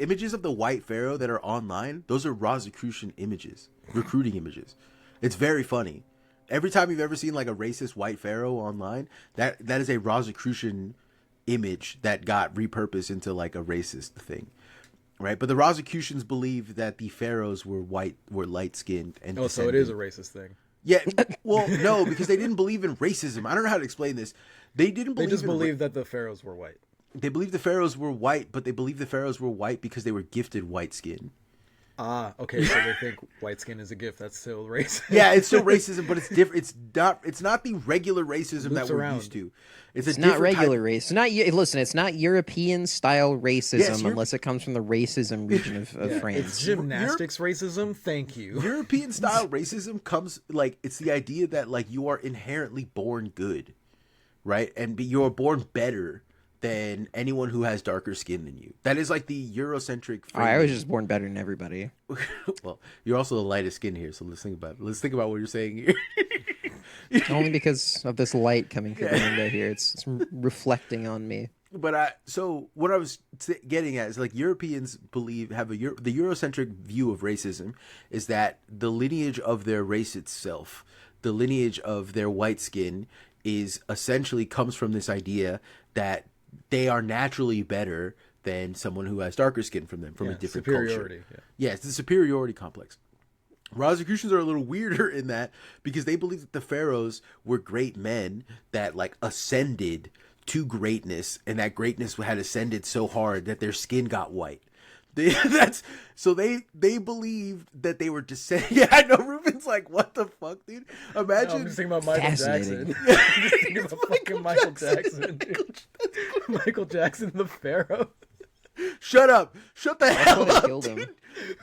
images of the white pharaoh that are online, those are Rosicrucian images, recruiting images. It's very funny. Every time you've ever seen like a racist white pharaoh online, that is a Rosicrucian image that got repurposed into like a racist thing, right? But the Rosicrucians believe that the pharaohs were light skinned and so it is a racist thing. Yeah, well, no, because they didn't believe in racism. I don't know how to explain this. They just believed that the pharaohs were white. They believe the pharaohs were white, but they believe the pharaohs were white because they were gifted white skin. Ah, okay, so they think white skin is a gift. That's still racism. Yeah, it's still racism, but it's different. It's not the regular racism that we're used to. It's not regular race. It's not European style racism unless it comes from the racism region of France. It's gymnastics racism. Thank you. European style racism comes it's the idea that you are inherently born good, right? And you're born better than anyone who has darker skin than you. That is the Eurocentric I was just born better than everybody. Well, you're also the lightest skin here, so let's think about it. Let's think about what you're saying here. Only because of this light coming through the window here. It's reflecting on me. But so what I was getting at is Europeans have the Eurocentric view of racism is that the lineage of their race itself, the lineage of their white skin, is essentially comes from this idea that they are naturally better than someone who has darker skin from them, from a different culture. Yeah, it's the superiority complex. Rosicrucians are a little weirder in that because they believe that the pharaohs were great men that ascended to greatness, and that greatness had ascended so hard that their skin got white. They believed that they were descended. Yeah, I know. Ruben's what the fuck, dude? Imagine. No, I'm just thinking about Michael Jackson. I'm just thinking about fucking Michael Jackson. Michael Jackson, the Pharaoh. Shut up! Shut the hell up! Killed him.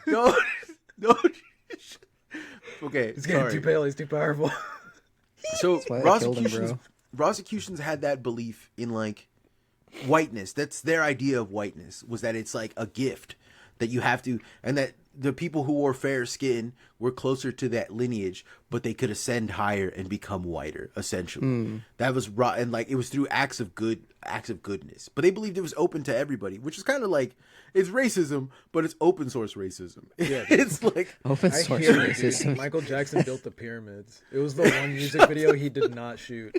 No. Okay, he's getting too pale. He's too powerful. So Rosicrucians had that belief in whiteness. That's their idea of whiteness, was that it's a gift that you have to, and that the people who wore fair skin were closer to that lineage, but they could ascend higher and become whiter, essentially. That was and it was through acts of goodness. But they believed it was open to everybody, which is kind of it's racism, but it's open source racism. Yeah, it's open source racism. Michael Jackson built the pyramids. It was the one music video he did not shoot.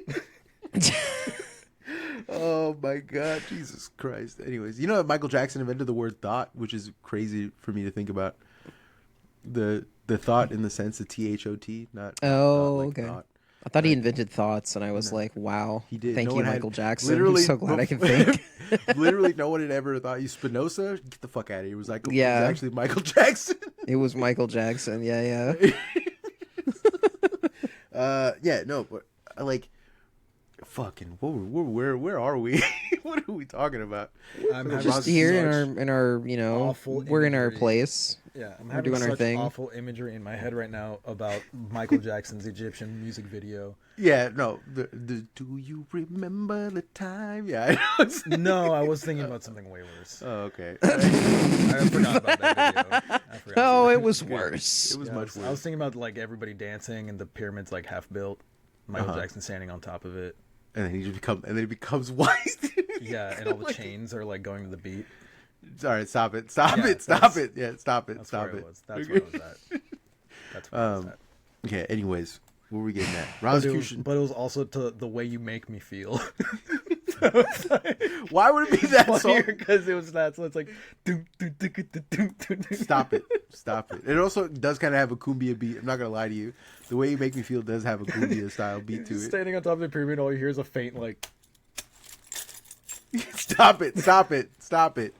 Oh my God, Jesus Christ. Anyways, Michael Jackson invented the word thought, which is crazy for me to think about. The thought in the sense of THOT, not okay. Thought. I thought he invented thoughts, and I was wow. He did. Thank you, Michael Jackson. I'm so glad I can think. Literally, no one had ever thought you Spinoza. Get the fuck out of here. It was it was actually Michael Jackson. It was Michael Jackson. Yeah. No, but fucking where are we? What are we talking about? I'm just here in our we're in our place. Yeah, I'm having doing such our thing. Awful imagery in my head right now about Michael Jackson's Egyptian music video. Yeah, no. Do you remember the time? Yeah, I know. No, I was thinking about something way worse. Oh, okay. I forgot about that video. It was worse. It was much worse. I was thinking about everybody dancing and the pyramids half built. Michael Jackson standing on top of it. And then he becomes white. Yeah, and all the chains are going to the beat. All right, stop it. Stop it. Stop it. Yeah, stop it. That's stop where it. That's where I was at. That's where I was at. Okay, anyways, what were we getting at? Rosicrucian. But it was also to the way you make me feel. Why would it be that song? Because it was that. So it's Stop it. Stop it. It also does kind of have a cumbia beat. I'm not going to lie to you. The way you make me feel does have a cumbia style beat to it. Standing on top of the pyramid, all you hear is a faint Stop it. Stop it. Stop it.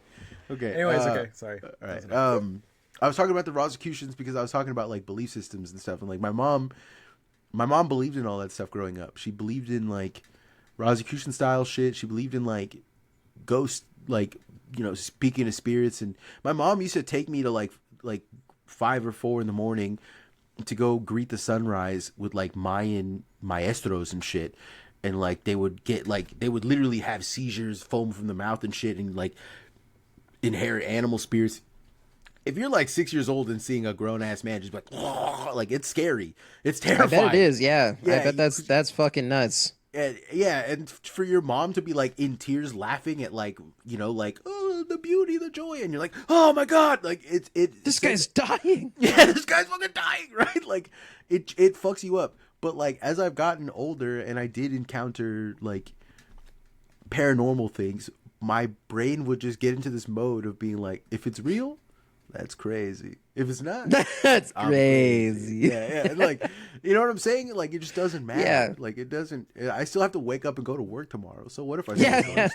Okay. Anyways, okay. Sorry. All right. I was talking about the Rosicrucians because I was talking about belief systems and stuff. And my mom believed in all that stuff growing up. She believed in Rosicrucian style shit. She believed in ghost, speaking to spirits. And my mom used to take me to 5 or 4 in the morning to go greet the sunrise with Mayan maestros and shit. And they would get they would literally have seizures, foam from the mouth and shit, and inherit animal spirits. If you're 6 years old and seeing a grown ass man just it's scary. It's terrifying. I bet it is. Yeah. I bet that's fucking nuts. And for your mom to be in tears laughing at oh, the beauty, the joy, and you're oh my God, this guy's dying. Yeah, this guy's fucking dying, right? It fucks you up. But as I've gotten older and I did encounter paranormal things, my brain would just get into this mode of being if it's real, that's crazy. If it's not, that's crazy. Yeah. And you know what I'm saying? It just doesn't matter. Yeah. It doesn't. I still have to wake up and go to work tomorrow. So what if I? Yeah.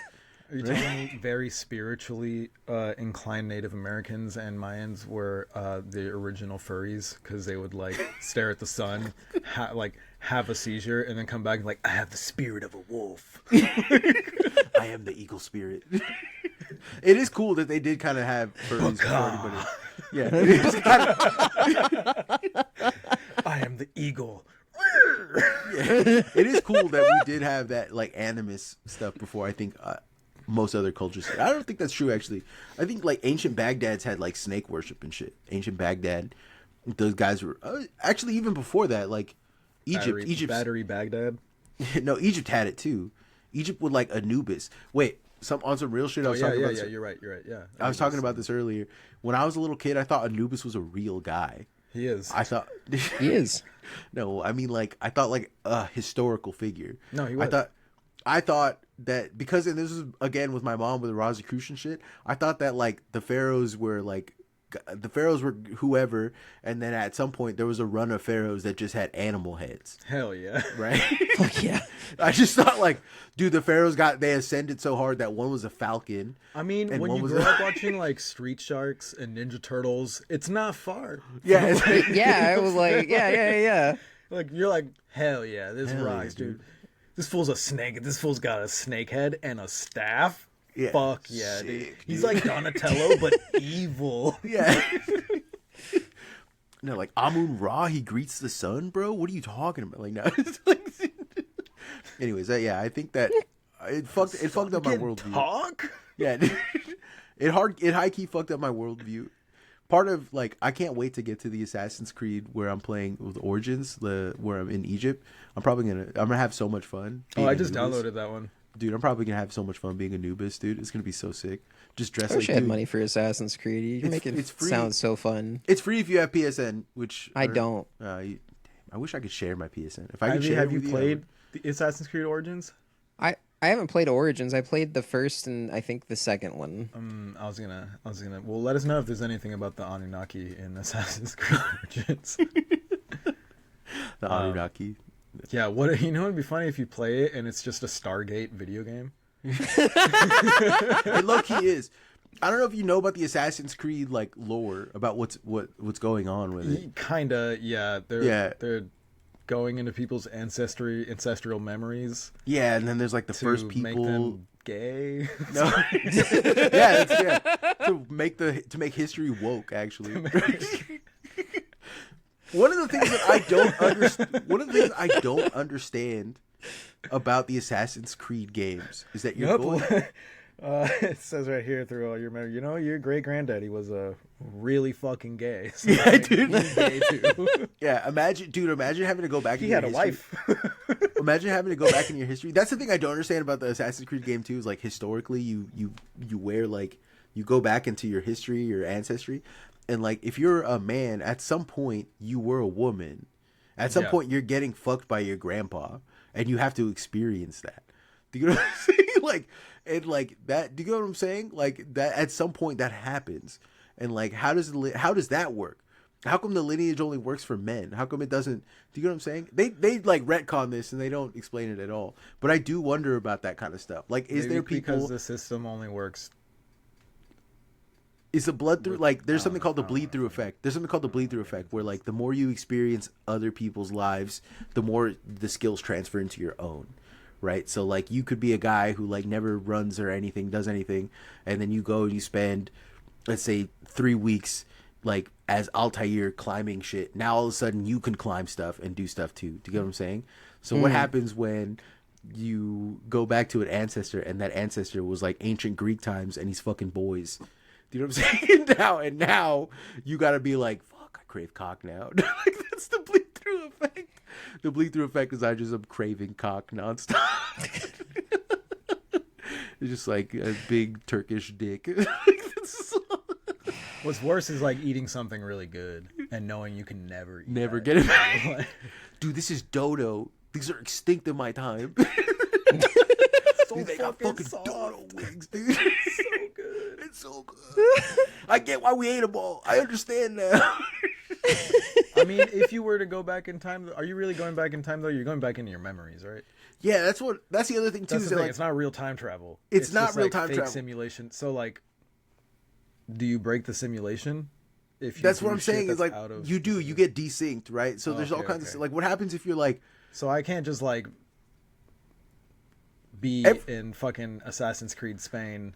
Are you telling me very spiritually inclined Native Americans and Mayans were the original furries because they would like stare at the sun, have a seizure, and then come back and like, I have the spirit of a wolf. I am the eagle spirit. It is cool that they did kind of have furries before anybody. Yeah, it is kind of... I am the eagle. Yeah. It is cool that we did have that like animus stuff before. I think most other cultures. I don't think that's true actually. I think like ancient Baghdad's had like snake worship and shit. Ancient Baghdad, those guys were actually even before that. Like Egypt, Battery Baghdad. No, Egypt had it too. Egypt would like Anubis. Wait, on some real shit. I was talking about. You're right. Yeah, I was talking about this earlier. When I was a little kid, I thought Anubis was a real guy. He is. I thought he is. No, I mean like I thought like a historical figure. No, he was. I thought that because, and this is again with my mom with the Rosicrucian shit, I thought that like the pharaohs were whoever, and then at some point there was a run of pharaohs that just had animal heads. Hell yeah. Right? Fuck yeah. I just thought like, dude, the pharaohs they ascended so hard that one was a falcon. I mean, when you grew up watching like Street Sharks and Ninja Turtles, it's not far. Yeah. Yeah, it was like, yeah. Like, you're like, hell yeah, this Hell rocks, yeah, dude. This fool's a snake. This fool's got a snake head and a staff. Yeah. Fuck yeah, Sick, dude. dude. He's like Donatello, but evil. Yeah. No, like Amun Ra, he greets the sun, bro. What are you talking about? Like, no. It's like... Anyways, yeah, I think that it fucked up my worldview. Talk? Yeah, it high key fucked up my worldview. Part of like I can't wait to get to the Assassin's Creed where I'm playing with Origins, where I'm in Egypt. I'm gonna have so much fun. Oh, I just downloaded that one. Dude, I'm probably gonna have so much fun being Anubis, dude. It's gonna be so sick. Just dress I wish like I had dude. money for Assassin's Creed. You make it sound so fun. It's free if you have PSN, which I don't. I wish I could share my PSN. If I could share, have you played the Assassin's Creed Origins? I haven't played Origins. I played the first and I think the second one. I was gonna. Well, let us know if there's anything about the Anunnaki in Assassin's Creed Origins. The Anunnaki. Yeah, it'd be funny if you play it and it's just a Stargate video game. It low-key is. I don't know if you know about the Assassin's Creed like lore about what's going on with it. Kinda, yeah. They're going into people's ancestral memories. Yeah, and then there's like the first people make them gay. No. Yeah. To make history woke, actually. One of the things that I don't understand about the Assassin's Creed games is that you're going. It says right here through all your memory, your great granddaddy was a really fucking gay. So yeah, dude. He's gay too. Yeah, imagine having to go back. He had a wife. Imagine having to go back in your history. That's the thing I don't understand about the Assassin's Creed game too. Is like historically, you wear like you go back into your history, your ancestry, and like if you're a man, at some point you were a woman. At some point, you're getting fucked by your grandpa, and you have to experience that. Do you know what I'm saying? Like, and like that. Do you know what I'm saying? Like that. At some point, that happens, and like, how does that work? How come the lineage only works for men? How come it doesn't? Do you know what I'm saying? They like retcon this and they don't explain it at all. But I do wonder about that kind of stuff. Like, is there people? Because the system only works. Is the blood through like there's something called the bleed through effect. There's something called the bleed through effect where like the more you experience other people's lives, the more the skills transfer into your own. Right? So like you could be a guy who like never runs or anything, does anything, and then you go and you spend, let's say, 3 weeks like as Altair climbing shit. Now all of a sudden you can climb stuff and do stuff too. Do you get what I'm saying? So what happens when you go back to an ancestor and that ancestor was like ancient Greek times and he's fucking boys? Do you know what I'm saying? Now you gotta be like, fuck, I crave cock now. Like that's the bleed through effect. The bleed through effect is I just am craving cock nonstop. It's just like a big Turkish dick. What's worse is like eating something really good and knowing you can never get it back. Dude, this is dodo. These are extinct in my time. Dude, they got fucking dodo wings, dude. It's so good. It's so good. I get why we ate them all. I understand now. I mean, if you were to go back in time, are you really going back in time though? You're going back into your memories, right? Yeah, that's the other thing too. That's the thing. Like, it's not real time travel. It's not just real like time fake travel. simulation. So like, do you break the simulation? If you that's what do I'm shit saying is that's like out of you get desynced, right? So there's all Okay, kinds okay. of like what happens if you're like So I can't just like be in fucking Assassin's Creed Spain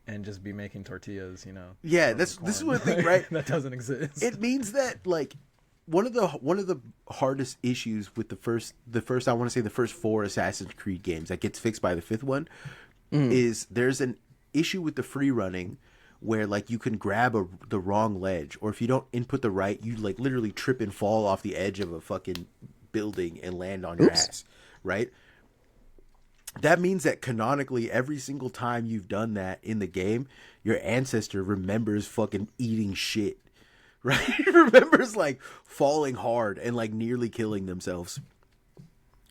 and just be making tortillas, you know? Yeah, from this is corn. what I think, right? That doesn't exist. It means that like one of the hardest issues with the first I want to say the first 4 Assassin's Creed games that gets fixed by the 5th one is there's an issue with the free running where like you can grab the wrong ledge, or if you don't input the right, you like literally trip and fall off the edge of a fucking building and land on your ass, right? That means that canonically every single time you've done that in the game, your ancestor remembers fucking eating shit, right? Remembers like falling hard and like nearly killing themselves,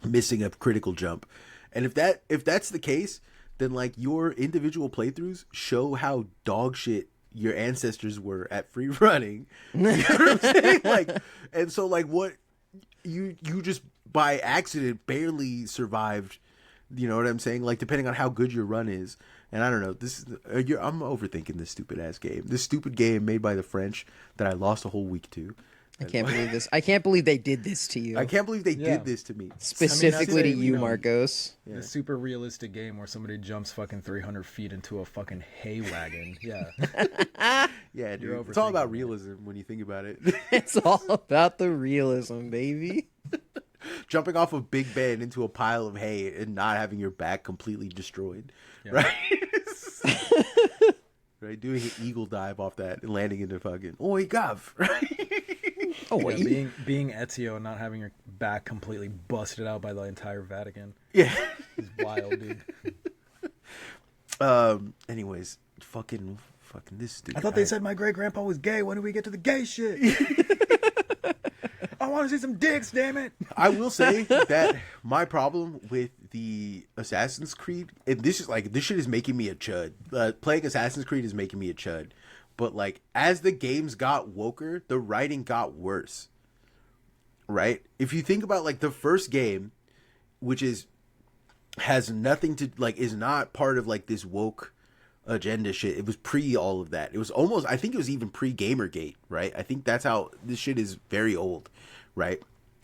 missing a critical jump. And if that's the case, then like your individual playthroughs show how dog shit your ancestors were at free running. You know what I'm saying? Like, and so like what you just by accident barely survived. You know what I'm saying? Like depending on how good your run is. And I don't know. This is I'm overthinking this stupid ass game. This stupid game made by the French that I lost a whole week to. I can't believe this. I can't believe they did this to you. I can't believe they did this to me. Specifically to you, know, Marcos. The super realistic game where somebody jumps fucking 300 feet into a fucking hay wagon. Yeah. Yeah, dude. It's all about realism when you think about it. It's all about the realism, baby. Jumping off of Big Ben into a pile of hay and not having your back completely destroyed. Right? Right? Doing an eagle dive off that and landing into fucking Oi Gav, right? Oh, yeah, being Ezio and not having your back completely busted out by the entire Vatican. Yeah. It's wild, dude. Anyways, fucking this dude. I thought they said my great grandpa was gay. When do we get to the gay shit? I want to see some dicks, damn it. I will say that my problem with the Assassin's Creed, and this shit is making me a chud. Playing Assassin's Creed is making me a chud. But like as the games got woker, the writing got worse. Right? If you think about like the first game, which has nothing to like is not part of like this woke agenda shit. It was pre all of that. It was almost, I think it was even pre Gamergate, right? I think that's how this shit is very old, right?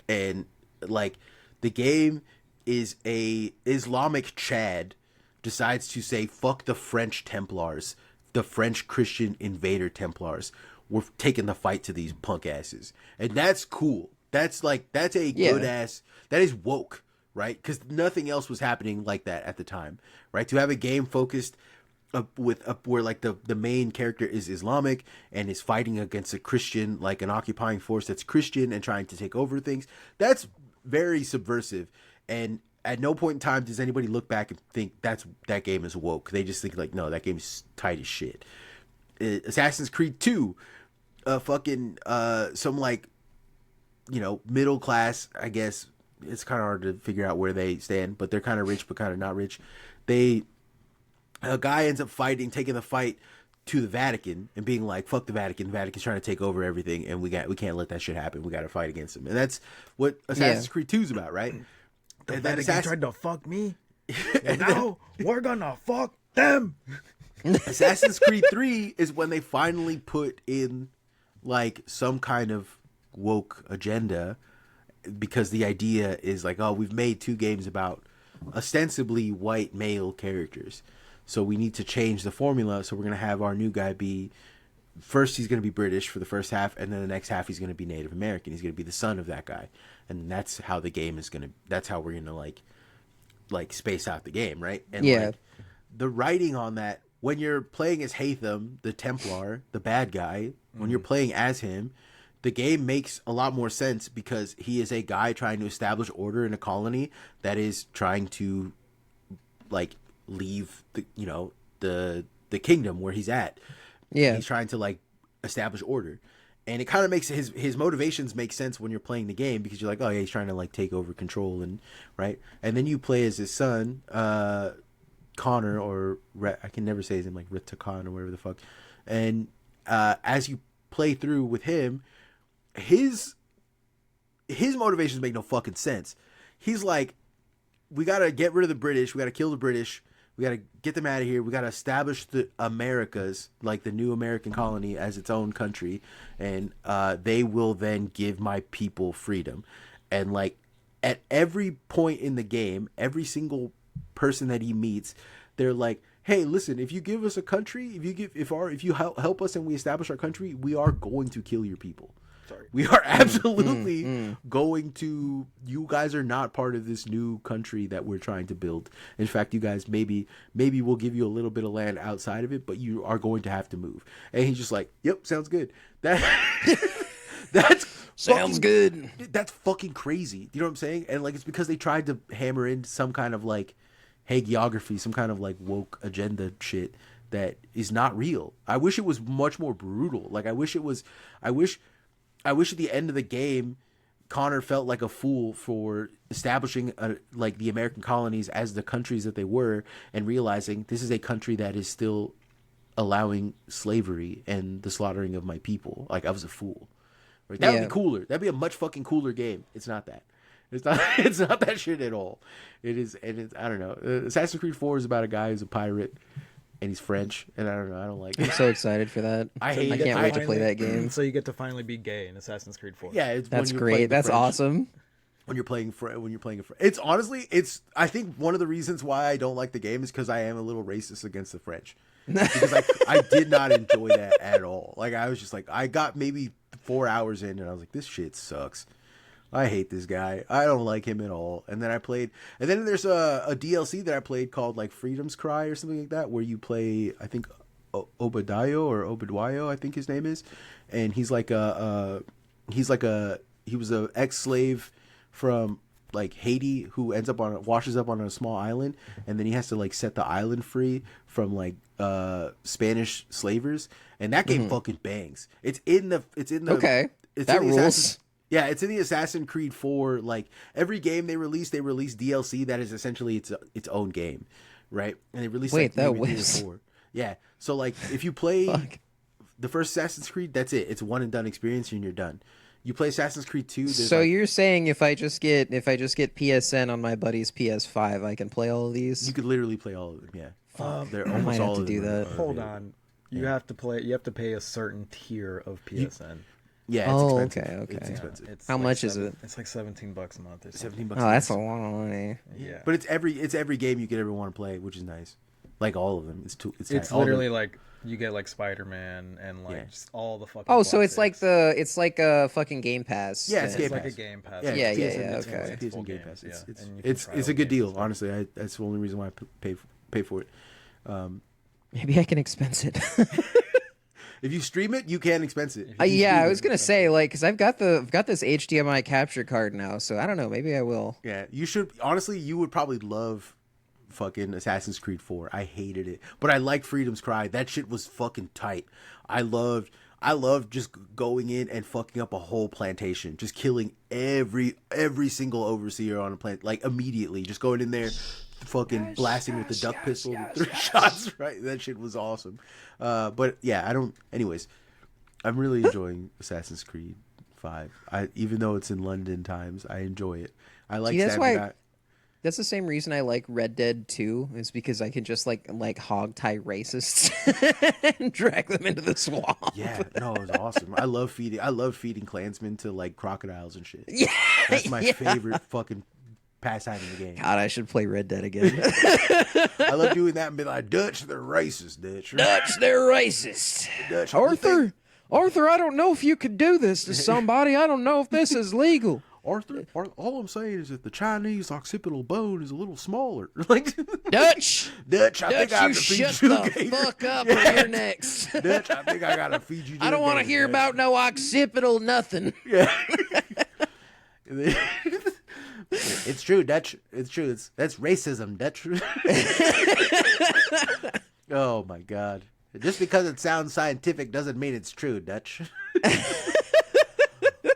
And like the game is a Islamic Chad decides to say fuck the French Templars, the French Christian invader Templars. We're taking the fight to these punk asses, and that's cool. That's a good ass. That is woke, right? Because nothing else was happening like that at the time, right? To have a game focused where like the main character is Islamic and is fighting against a Christian, like an occupying force that's Christian and trying to take over things. That's very subversive. And at no point in time does anybody look back and think that game is woke. They just think like, no, that game's tight as shit. Assassin's Creed 2, some like, you know, middle class, I guess. It's kind of hard to figure out where they stand, but they're kind of rich but kind of not rich. A guy ends up taking the fight to the Vatican and being like, fuck the Vatican. The Vatican's trying to take over everything, and we can't let that shit happen. We got to fight against them. And that's what Assassin's Creed 2 is about, right? The Vatican tried to fuck me, and now we're gonna fuck them. Assassin's Creed 3 is when they finally put in like some kind of woke agenda, because the idea is like, oh, we've made 2 games about ostensibly white male characters, so we need to change the formula. So we're going to have our new guy be, first he's going to be British for the first half, and then the next half he's going to be Native American. He's going to be the son of that guy, and that's how the game is going to, that's how we're going to like space out the game, right? And like, the writing on that, when you're playing as Hatham, the Templar, the bad guy, when you're playing as him, the game makes a lot more sense because he is a guy trying to establish order in a colony that is trying to like leave the kingdom where he's at. Yeah, he's trying to like establish order, and it kind of makes his motivations make sense when you're playing the game, because you're like, oh yeah, he's trying to like take over control, and right. And then you play as his son, Connor, or I can never say his name, like Ritakan or whatever the fuck. And as you play through with him, his motivations make no fucking sense. He's like, we gotta get rid of the British. We gotta kill the British. We gotta get them out of here. We gotta establish the Americas, like the new American colony, as its own country, and they will then give my people freedom. And like at every point in the game, every single person that he meets, they're like, hey, listen, if you give us a country, if you help us and we establish our country, we are going to kill your people. Sorry. We are absolutely going to. You guys are not part of this new country that we're trying to build. In fact, you guys maybe we'll give you a little bit of land outside of it, but you are going to have to move. And he's just like, "Yep, sounds good." That's sounds good. That's fucking crazy. You know what I'm saying? And like, it's because they tried to hammer in some kind of like hagiography, some kind of like woke agenda shit that is not real. I wish it was much more brutal. Like, I wish at the end of the game, Connor felt like a fool for establishing like the American colonies as the countries that they were, and realizing this is a country that is still allowing slavery and the slaughtering of my people. Like, I was a fool. Right? That would be cooler. That'd be a much fucking cooler game. It's not that. It's not that shit at all. It is, and it's, I don't know. Assassin's Creed 4 is about a guy who's a pirate. And he's French, and I don't know. I don't like it. I'm so excited for that. I can't wait to play that game. So you get to finally be gay in Assassin's Creed 4. Yeah, that's great. That's awesome. When you're playing it's honestly, I think one of the reasons why I don't like the game is because I am a little racist against the French. Because I did not enjoy that at all. Like, I was just like, I got maybe 4 hours in, and I was like, this shit sucks. I hate this guy. I don't like him at all. And then there's a DLC that I played called like Freedom's Cry or something like that, where you play, I think, Obadiah, I think his name is, and he was an ex-slave from like Haiti who washes up on a small island, and then he has to like set the island free from like Spanish slavers, and that game fucking bangs. It's in the okay. That rules. Yeah, it's in the Assassin's Creed 4. Like, every game they release DLC that is essentially its own game, right? And they release that was 4. Yeah, so like if you play the first Assassin's Creed, that's it. It's a one and done experience, and you're done. You play Assassin's Creed 2. So you're saying if I just get PSN on my buddy's PS5, I can play all of these? You could literally play all of them. Yeah, they're almost all of them. That. Hold on, you have to pay a certain tier of PSN. Yeah, it's expensive. Okay. It's expensive. How much is it? It's like $17 a month. Or $17. Oh, that's a lot of money. Yeah, but it's every game you could ever want to play, which is nice. Like all of them. It's literally like you get like Spider-Man and like just all the fucking. Oh, so it's like a fucking Game Pass. Yeah, it's like a Game Pass. Yeah. Okay. It's Game Pass. It's a good deal. Honestly, that's the only reason why I pay for it. Maybe I can expense it. If you stream it, you can expense it. I was gonna say, like, because I've got this HDMI capture card now, so I don't know. Maybe I will. Yeah, you should. Honestly, you would probably love fucking Assassin's Creed 4. I hated it, but I liked Freedom's Cry. That shit was fucking tight. I loved just going in and fucking up a whole plantation, just killing every single overseer on a plant, like immediately, just going in there. Fucking blasting with the duck pistol, 3 shots, right? That shit was awesome. But yeah, anyways, I'm really enjoying Assassin's Creed 5. Even though it's in London times, I enjoy it. I like that's the same reason I like Red Dead 2, is because I can just like hog tie racists and drag them into the swamp. Yeah, no, it was awesome. I love feeding Klansmen to like crocodiles and shit. Yeah, that's my favorite fucking pastime in the game. God, I should play Red Dead again. I love doing that and be like, Dutch, they're racist, Dutch. Dutch, they're racist. Dutch, Arthur, I don't know if you could do this to somebody. I don't know if this is legal. Arthur, all I'm saying is that the Chinese occipital bone is a little smaller. Like Dutch, I think I have to feed shut you the fuck up, or you're next. Dutch, I think I gotta feed you. I don't want to hear about no occipital nothing. Yeah. It's true, Dutch. It's true. That's racism, Dutch. Oh my God! Just because it sounds scientific doesn't mean it's true, Dutch.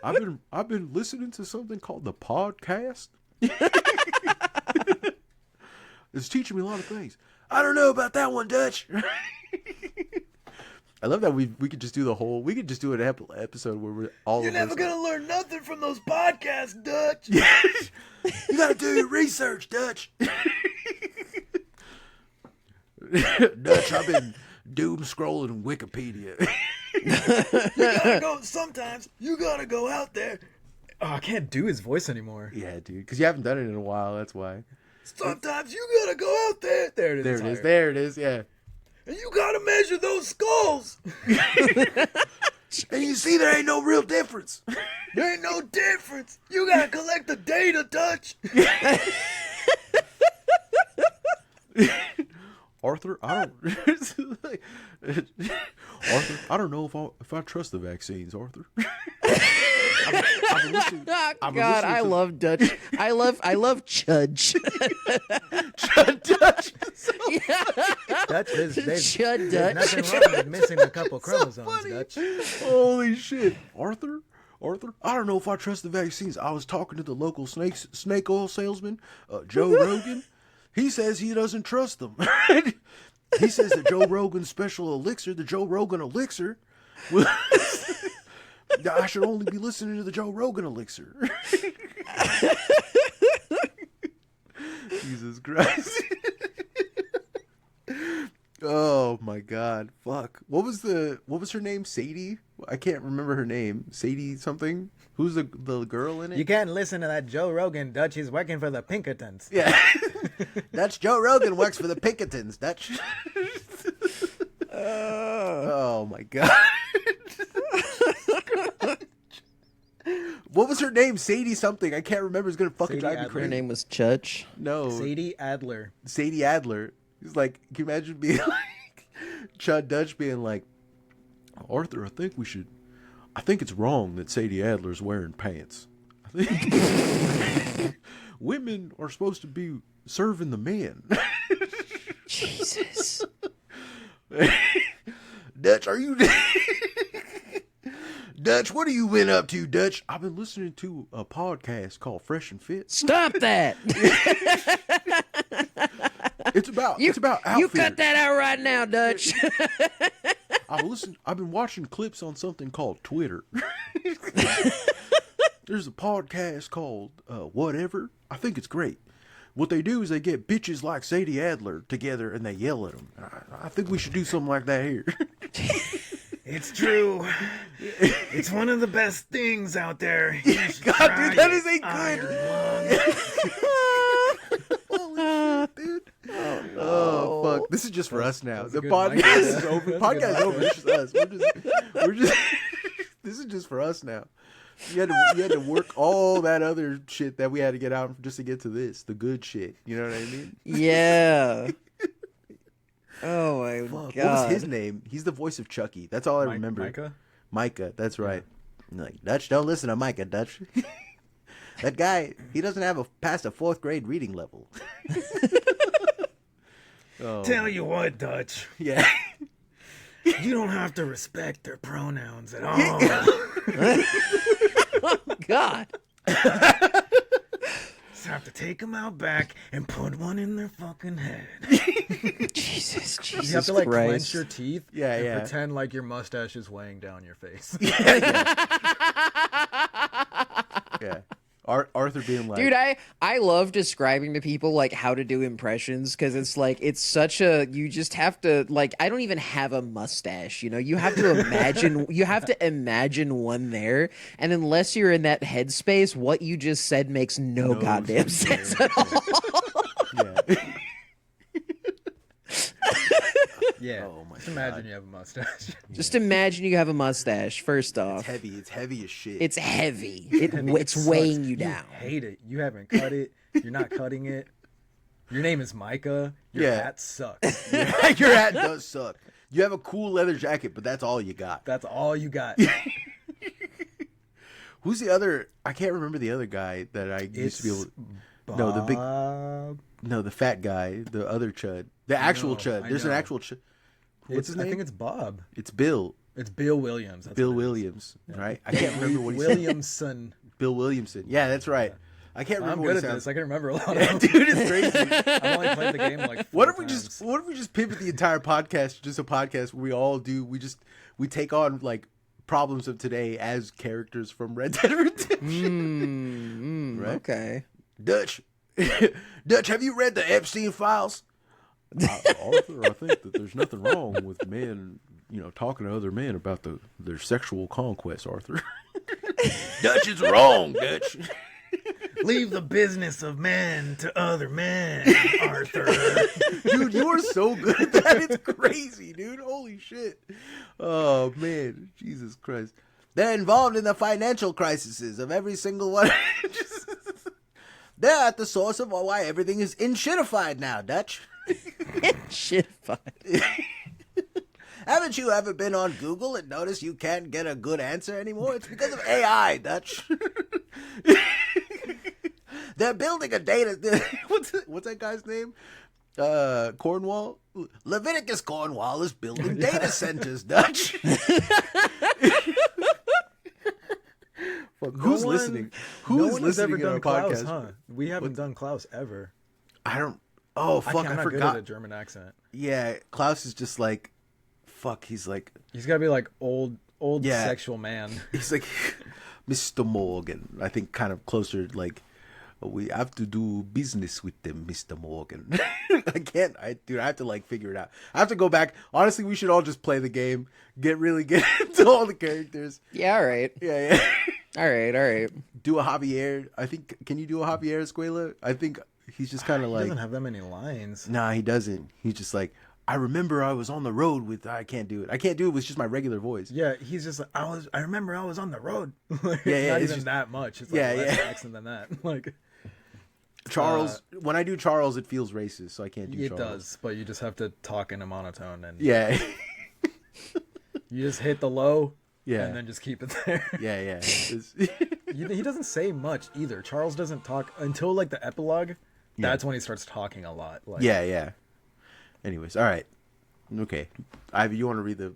I've been listening to something called the podcast. It's teaching me a lot of things. I don't know about that one, Dutch. I love that we could just do the whole. We could just do an episode where we're all. You're never gonna learn nothing from those podcasts, Dutch. You gotta do your research, Dutch. Dutch, I've been doom scrolling Wikipedia. Sometimes you gotta go out there. Oh, I can't do his voice anymore. Yeah, dude, because you haven't done it in a while. That's why. Sometimes you gotta go out there. There it is. There it is. Yeah. And you gotta measure those skulls. And you see, there ain't no real difference. There ain't no difference. You gotta collect the data, Dutch. Arthur, I don't know if I trust the vaccines, Arthur. God, I love Dutch. I love Chud. Chud Dutch. Dutch, Chud there's Dutch. nothing wrong with missing a couple chromosomes, Dutch. Holy shit, Arthur, I don't know if I trust the vaccines. I was talking to the local snake oil salesman, Joe Rogan. He says he doesn't trust them. He says that Joe Rogan's special elixir, the Joe Rogan elixir, I should only be listening to the Joe Rogan elixir. Jesus Christ. Oh my God. Fuck. What was her name? Sadie? I can't remember her name. Sadie something? Who's the girl in it? You can't listen to that Joe Rogan, Dutch. He's working for the Pinkertons. Yeah. That's Joe Rogan works for the Pinkertons. Dutch. Oh my God. What was her name? Sadie something. I can't remember. It's gonna fucking drive me crazy. Her name was Chudge. No. Sadie Adler. Sadie Adler. He's like, can you imagine being like Chud Dutch being like, Arthur, I think it's wrong that Sadie Adler's wearing pants. I think women are supposed to be serving the men. Jesus. Dutch, are you Dutch, what have you been up to, Dutch? I've been listening to a podcast called Fresh and Fit. Stop that. It's about outfitters. You cut that out right now, Dutch. I've been watching clips on something called Twitter. There's a podcast called Whatever. I think it's great. What they do is they get bitches like Sadie Adler together and they yell at them. I think we should do something like that here. It's true. It's one of the best things out there. God, dude, that is a good. Holy shit, dude. Oh, no. Oh, fuck. This is just for us now. The podcast is over. The podcast is over. It's just us. We're just this is just for us now. You had to work all that other shit that we had to get out just to get to this, the good shit. You know what I mean? Yeah. Oh my God. What was his name? He's the voice of Chucky. That's all I remember. Micah? That's right. Yeah. Like, Dutch, don't listen to Micah, Dutch. That guy, he doesn't have past a 4th grade reading level. Oh. Tell you what, Dutch. Yeah. You don't have to respect their pronouns at all. Oh, God. Just have to take them out back and put one in their fucking head. Jesus You have to like Christ. clench your teeth and pretend like your mustache is weighing down your face. Yeah. Arthur being like, dude, I love describing to people like how to do impressions because it's like it's such a you just have to like I don't even have a mustache, you know. You have to imagine one there, and unless you're in that headspace, what you just said makes no goddamn sense at all. Yeah. Yeah. Oh my Just imagine you have a mustache. Just imagine you have a mustache. First off, It's heavy as shit. It's heavy. It's weighing you down. Hate it. You haven't cut it. You're not cutting it. Your name is Micah. Your hat sucks. Your hat does suck. You have a cool leather jacket, but that's all you got. That's all you got. Who's the other? I can't remember the other guy that I used to be able. The fat guy, the other Chud, the actual Chud. There's an actual Chud. What's his name? I think it's Bob. It's Bill. It's Bill Williams. Bill Williams, right? I can't remember what he said. Williamson. Bill Williamson. Yeah, that's right. I can't remember I'm what good it at sounds. this. I can remember a lot of Dude, it's crazy. I've only played the game like 4 What if we times. just pivot the entire podcast to just a podcast where we take on like problems of today as characters from Red Dead Redemption. Right? Okay. Dutch, have you read the Epstein files? Arthur, I think that there's nothing wrong with men, talking to other men about their sexual conquest, Arthur. Dutch is wrong, Dutch. Leave the business of men to other men, Arthur. Dude, you are so good at that. It's crazy, dude. Holy shit. Oh, man. Jesus Christ. They're involved in the financial crises of every single one. They're at the source of why everything is in-shitified now, Dutch. Shitified. Haven't you ever been on Google and noticed you can't get a good answer anymore? It's because of AI, Dutch. They're building a data... What's that guy's name? Cornwall? Leviticus Cornwall is building data centers, Dutch. Who's listening? Who's listening to our Klaus, podcast? huh? We haven't done Klaus ever. I don't... Oh, fuck, I I'm not forgot. good at a German accent. Yeah, Klaus is just like... Fuck, he's like... He's got to be like old sexual man. He's like Mr. Morgan. I think kind of closer, like, we have to do business with them, Mr. Morgan. I have to like figure it out. I have to go back. Honestly, we should all just play the game, get into all the characters. Yeah, all right. Yeah. All right. Do a Javier. I think, can you do a Javier Escuela? I think he's just kind of like... He doesn't have that many lines. Nah, he doesn't. He's just like, I remember I was on the road with... I can't do it. I can't do it with just my regular voice. Yeah, he's just like, I remember I was on the road. Like, yeah, not it's even just, that much. It's like less accent than that. Like Charles, when I do Charles, it feels racist, so I can't do Charles. It does, but you just have to talk in a monotone. And yeah. You just hit the low, yeah, and then just keep it there. Yeah. He doesn't say much either. Charles doesn't talk until like the epilogue. That's when he starts talking a lot. Like, yeah. Anyways, all right. Okay. Ivy, you want to read this?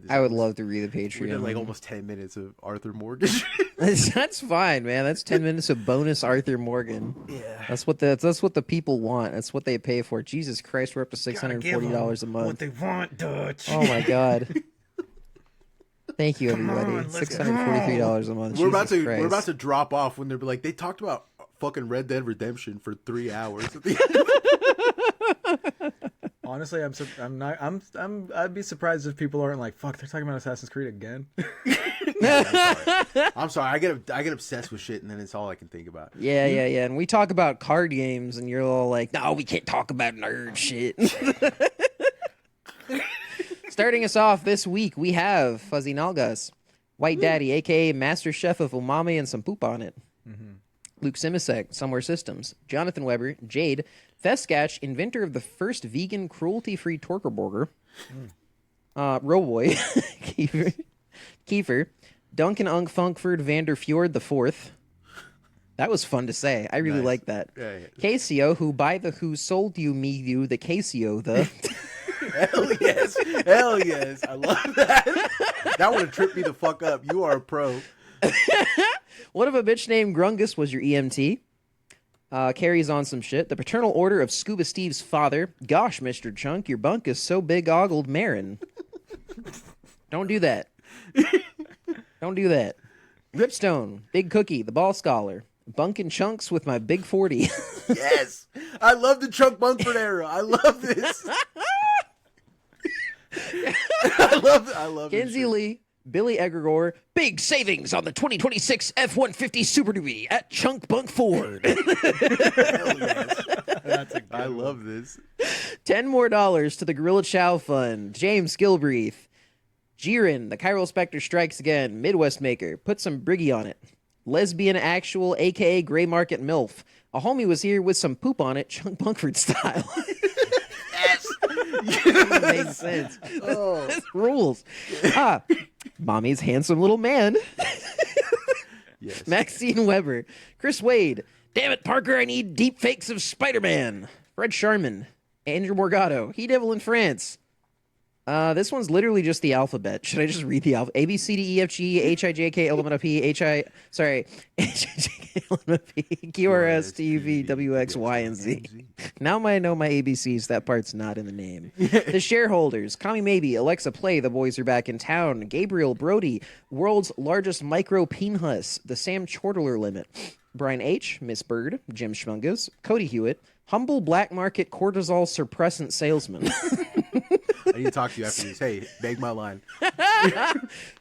I would love to read the Patreon. We did like almost 10 minutes of Arthur Morgan. That's fine, man. That's 10 minutes of bonus Arthur Morgan. Yeah. That's what the people want. That's what they pay for. Jesus Christ, we're up to $640 a month. What they want, Dutch. Oh my God. Thank you, everybody. $643 a month. We're about to drop off when they're like, they talked about fucking Red Dead Redemption for 3 hours. Honestly, I'd be surprised if people aren't like, fuck, they're talking about Assassin's Creed again. I'm sorry. I get obsessed with shit, and then it's all I can think about. Yeah. And we talk about card games, and you're all like, no, we can't talk about nerd shit. Starting us off this week, we have Fuzzy Nalgas, White Daddy, a.k.a. Master Chef of Umami and some poop on it. Mm-hmm. Luke Simasek, Somewhere Systems. Jonathan Weber, Jade. Feskatch, inventor of the first vegan cruelty-free Torkerburger. Roboy, Kiefer. Duncan Unk Funkford Vanderfjord IV. That was fun to say. I really like that. Yeah. Casio, who sold you the Casio, the... Hell yes. I love that. That would have tripped me the fuck up. You are a pro. What if a bitch named Grungus was your EMT? Carries on some shit. The Paternal Order of Scuba Steve's father. Gosh, Mr. Chunk, your bunk is so big-oggled, Marin. Don't do that. Don't do that. Ripstone, Big Cookie, the Ball Scholar. Bunkin' chunks with my big 40. Yes. I love the Chuck Bunkford era. I love this. I love Kenzie Lee, Billy Egregore, big savings on the 2026 F-150 Super Duty at Chunk Bunk Ford. Hell yes. I love this. $10 more to the Gorilla Chow Fund. James Gilbreath. Jiren, the Chiral Spectre strikes again. Midwest Maker, put some Briggy on it. Lesbian Actual, a.k.a. Gray Market MILF. A homie was here with some poop on it, Chunk Bunkford style. Yes. Makes sense. Oh. This rules. Mommy's handsome little man. Yes. Maxine Weber. Chris Wade. Damn it, Parker, I need deep fakes of Spider-Man. Fred Sharman. Andrew Morgado. He Devil in France. This one's literally just the alphabet. Should I just read the alphabet? A, B, C, D, E, F, G, H, I, J, K, L, M, N, O, P, H, I... Sorry. H, I, J, K, L, M, N, O, P, Q, R, S, T, U, V, W, X, Y, and Z. Now I know my ABCs. That part's not in the name. The shareholders. Kami Maybe. Alexa Play. The boys are back in town. Gabriel Brody. World's largest micro penis. The Sam Chortler limit. Brian H. Miss Bird. Jim Schmungus. Cody Hewitt. Humble black market cortisol suppressant salesman. I need to talk to you after this. Hey, beg my line.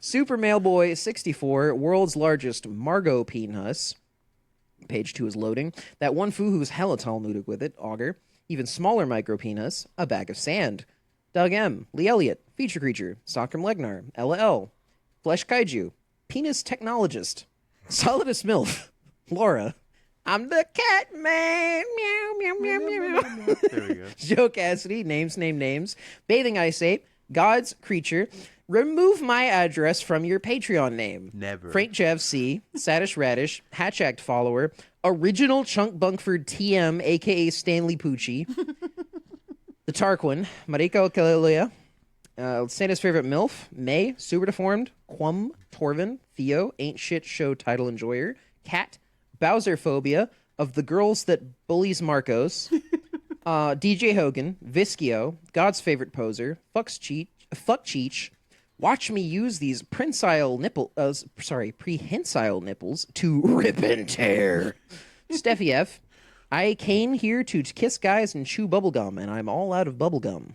Super Mailboy 64, world's largest Margot penis. Page 2 is loading. That one foo who's hella Talmudic with it, Augur. Even smaller micro penis, a bag of sand. Doug M, Lee Elliott, Feature Creature, Stockholm Legnar, Ella L, Flesh Kaiju, Penis Technologist, Solidus MILF, Laura. I'm the cat man. Meow, meow, meow, meow. There we go. Joe Cassidy, names. Bathing Ice Ape, God's Creature. Remove my address from your Patreon name. Never. Frank Jeff C, Sadish Radish, Hatch Act follower, Original Chunk Bunkford TM, aka Stanley Poochie. The Tarquin, Mariko Kalilia, Santa's favorite MILF, May, Super Deformed, Quum, Torvin, Theo, Ain't Shit Show title enjoyer, Cat, Bowser Phobia, of the girls that bullies Marcos, DJ Hogan, Viskio, God's favorite poser, Fuck Cheech, watch me use these prehensile nipples to rip and tear. Steffi F, I came here to kiss guys and chew bubblegum, and I'm all out of bubblegum.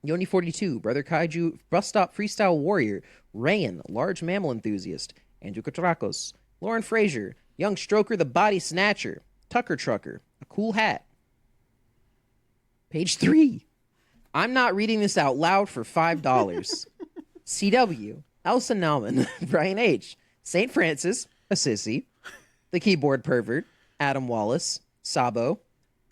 Yoni42, Brother Kaiju, Bus Stop Freestyle Warrior, Rayan, Large Mammal Enthusiast, Andrew Kotrakos, Lauren Frazier, Young Stroker the Body Snatcher, Tucker Trucker, A Cool Hat. Page 3. I'm not reading this out loud for $5. CW, Elsa Nauman, Brian H., St. Francis, a sissy, The Keyboard Pervert, Adam Wallace, Sabo,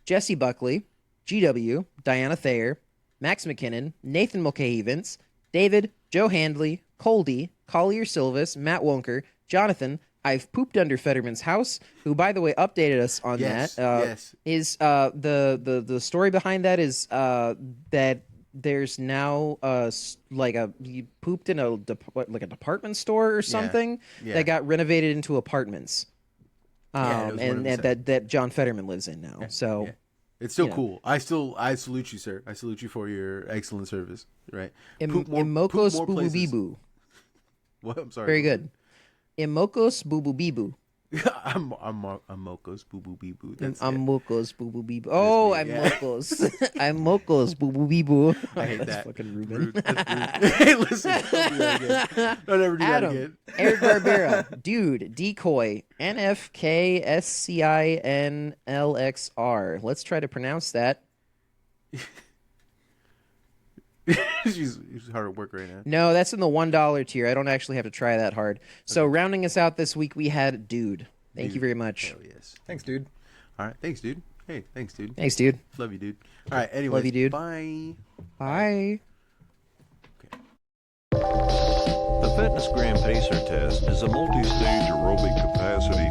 Jesse Buckley, GW, Diana Thayer, Max McKinnon, Nathan Mulcahy Vince, David, Joe Handley, Coldy, Collier Silvis, Matt Wonker, Jonathan, I've pooped under Fetterman's house, who, by the way, updated us on that. Yes. Is the story behind that is that there's now you pooped in a department store or something that got renovated into apartments. And that John Fetterman lives in now. So it's still cool. I salute you, sir. I salute you for your excellent service. Right. Imokos Boo Boo Boo. What? I'm sorry. Very good. Imokos Boo Boo Boo Boo. I'm Mokos Boo Boo Bee Boo. I'm Mokos Boo Boo Bee Boo. Oh, I'm Mokos. I'm Mokos Boo Boo Bee Boo. I hate That's that. fucking Ruben. Hey, listen. Don't do that again. Don't ever do Adam, that again. Eric Barbera, Dude, Decoy, NFKSCINLXR. Let's try to pronounce that. She's hard at work right now. No, that's in the $1 tier. I don't actually have to try that hard. So rounding us out this week, we had Dude. Thank you very much. Hell yes. Thanks, dude. All right. Thanks, dude. Hey, thanks, dude. Thanks, dude. Love you, dude. All right. Anyway. Love you, dude. Bye. Bye. The Fitness Gram Pacer test is a multi-stage aerobic capacity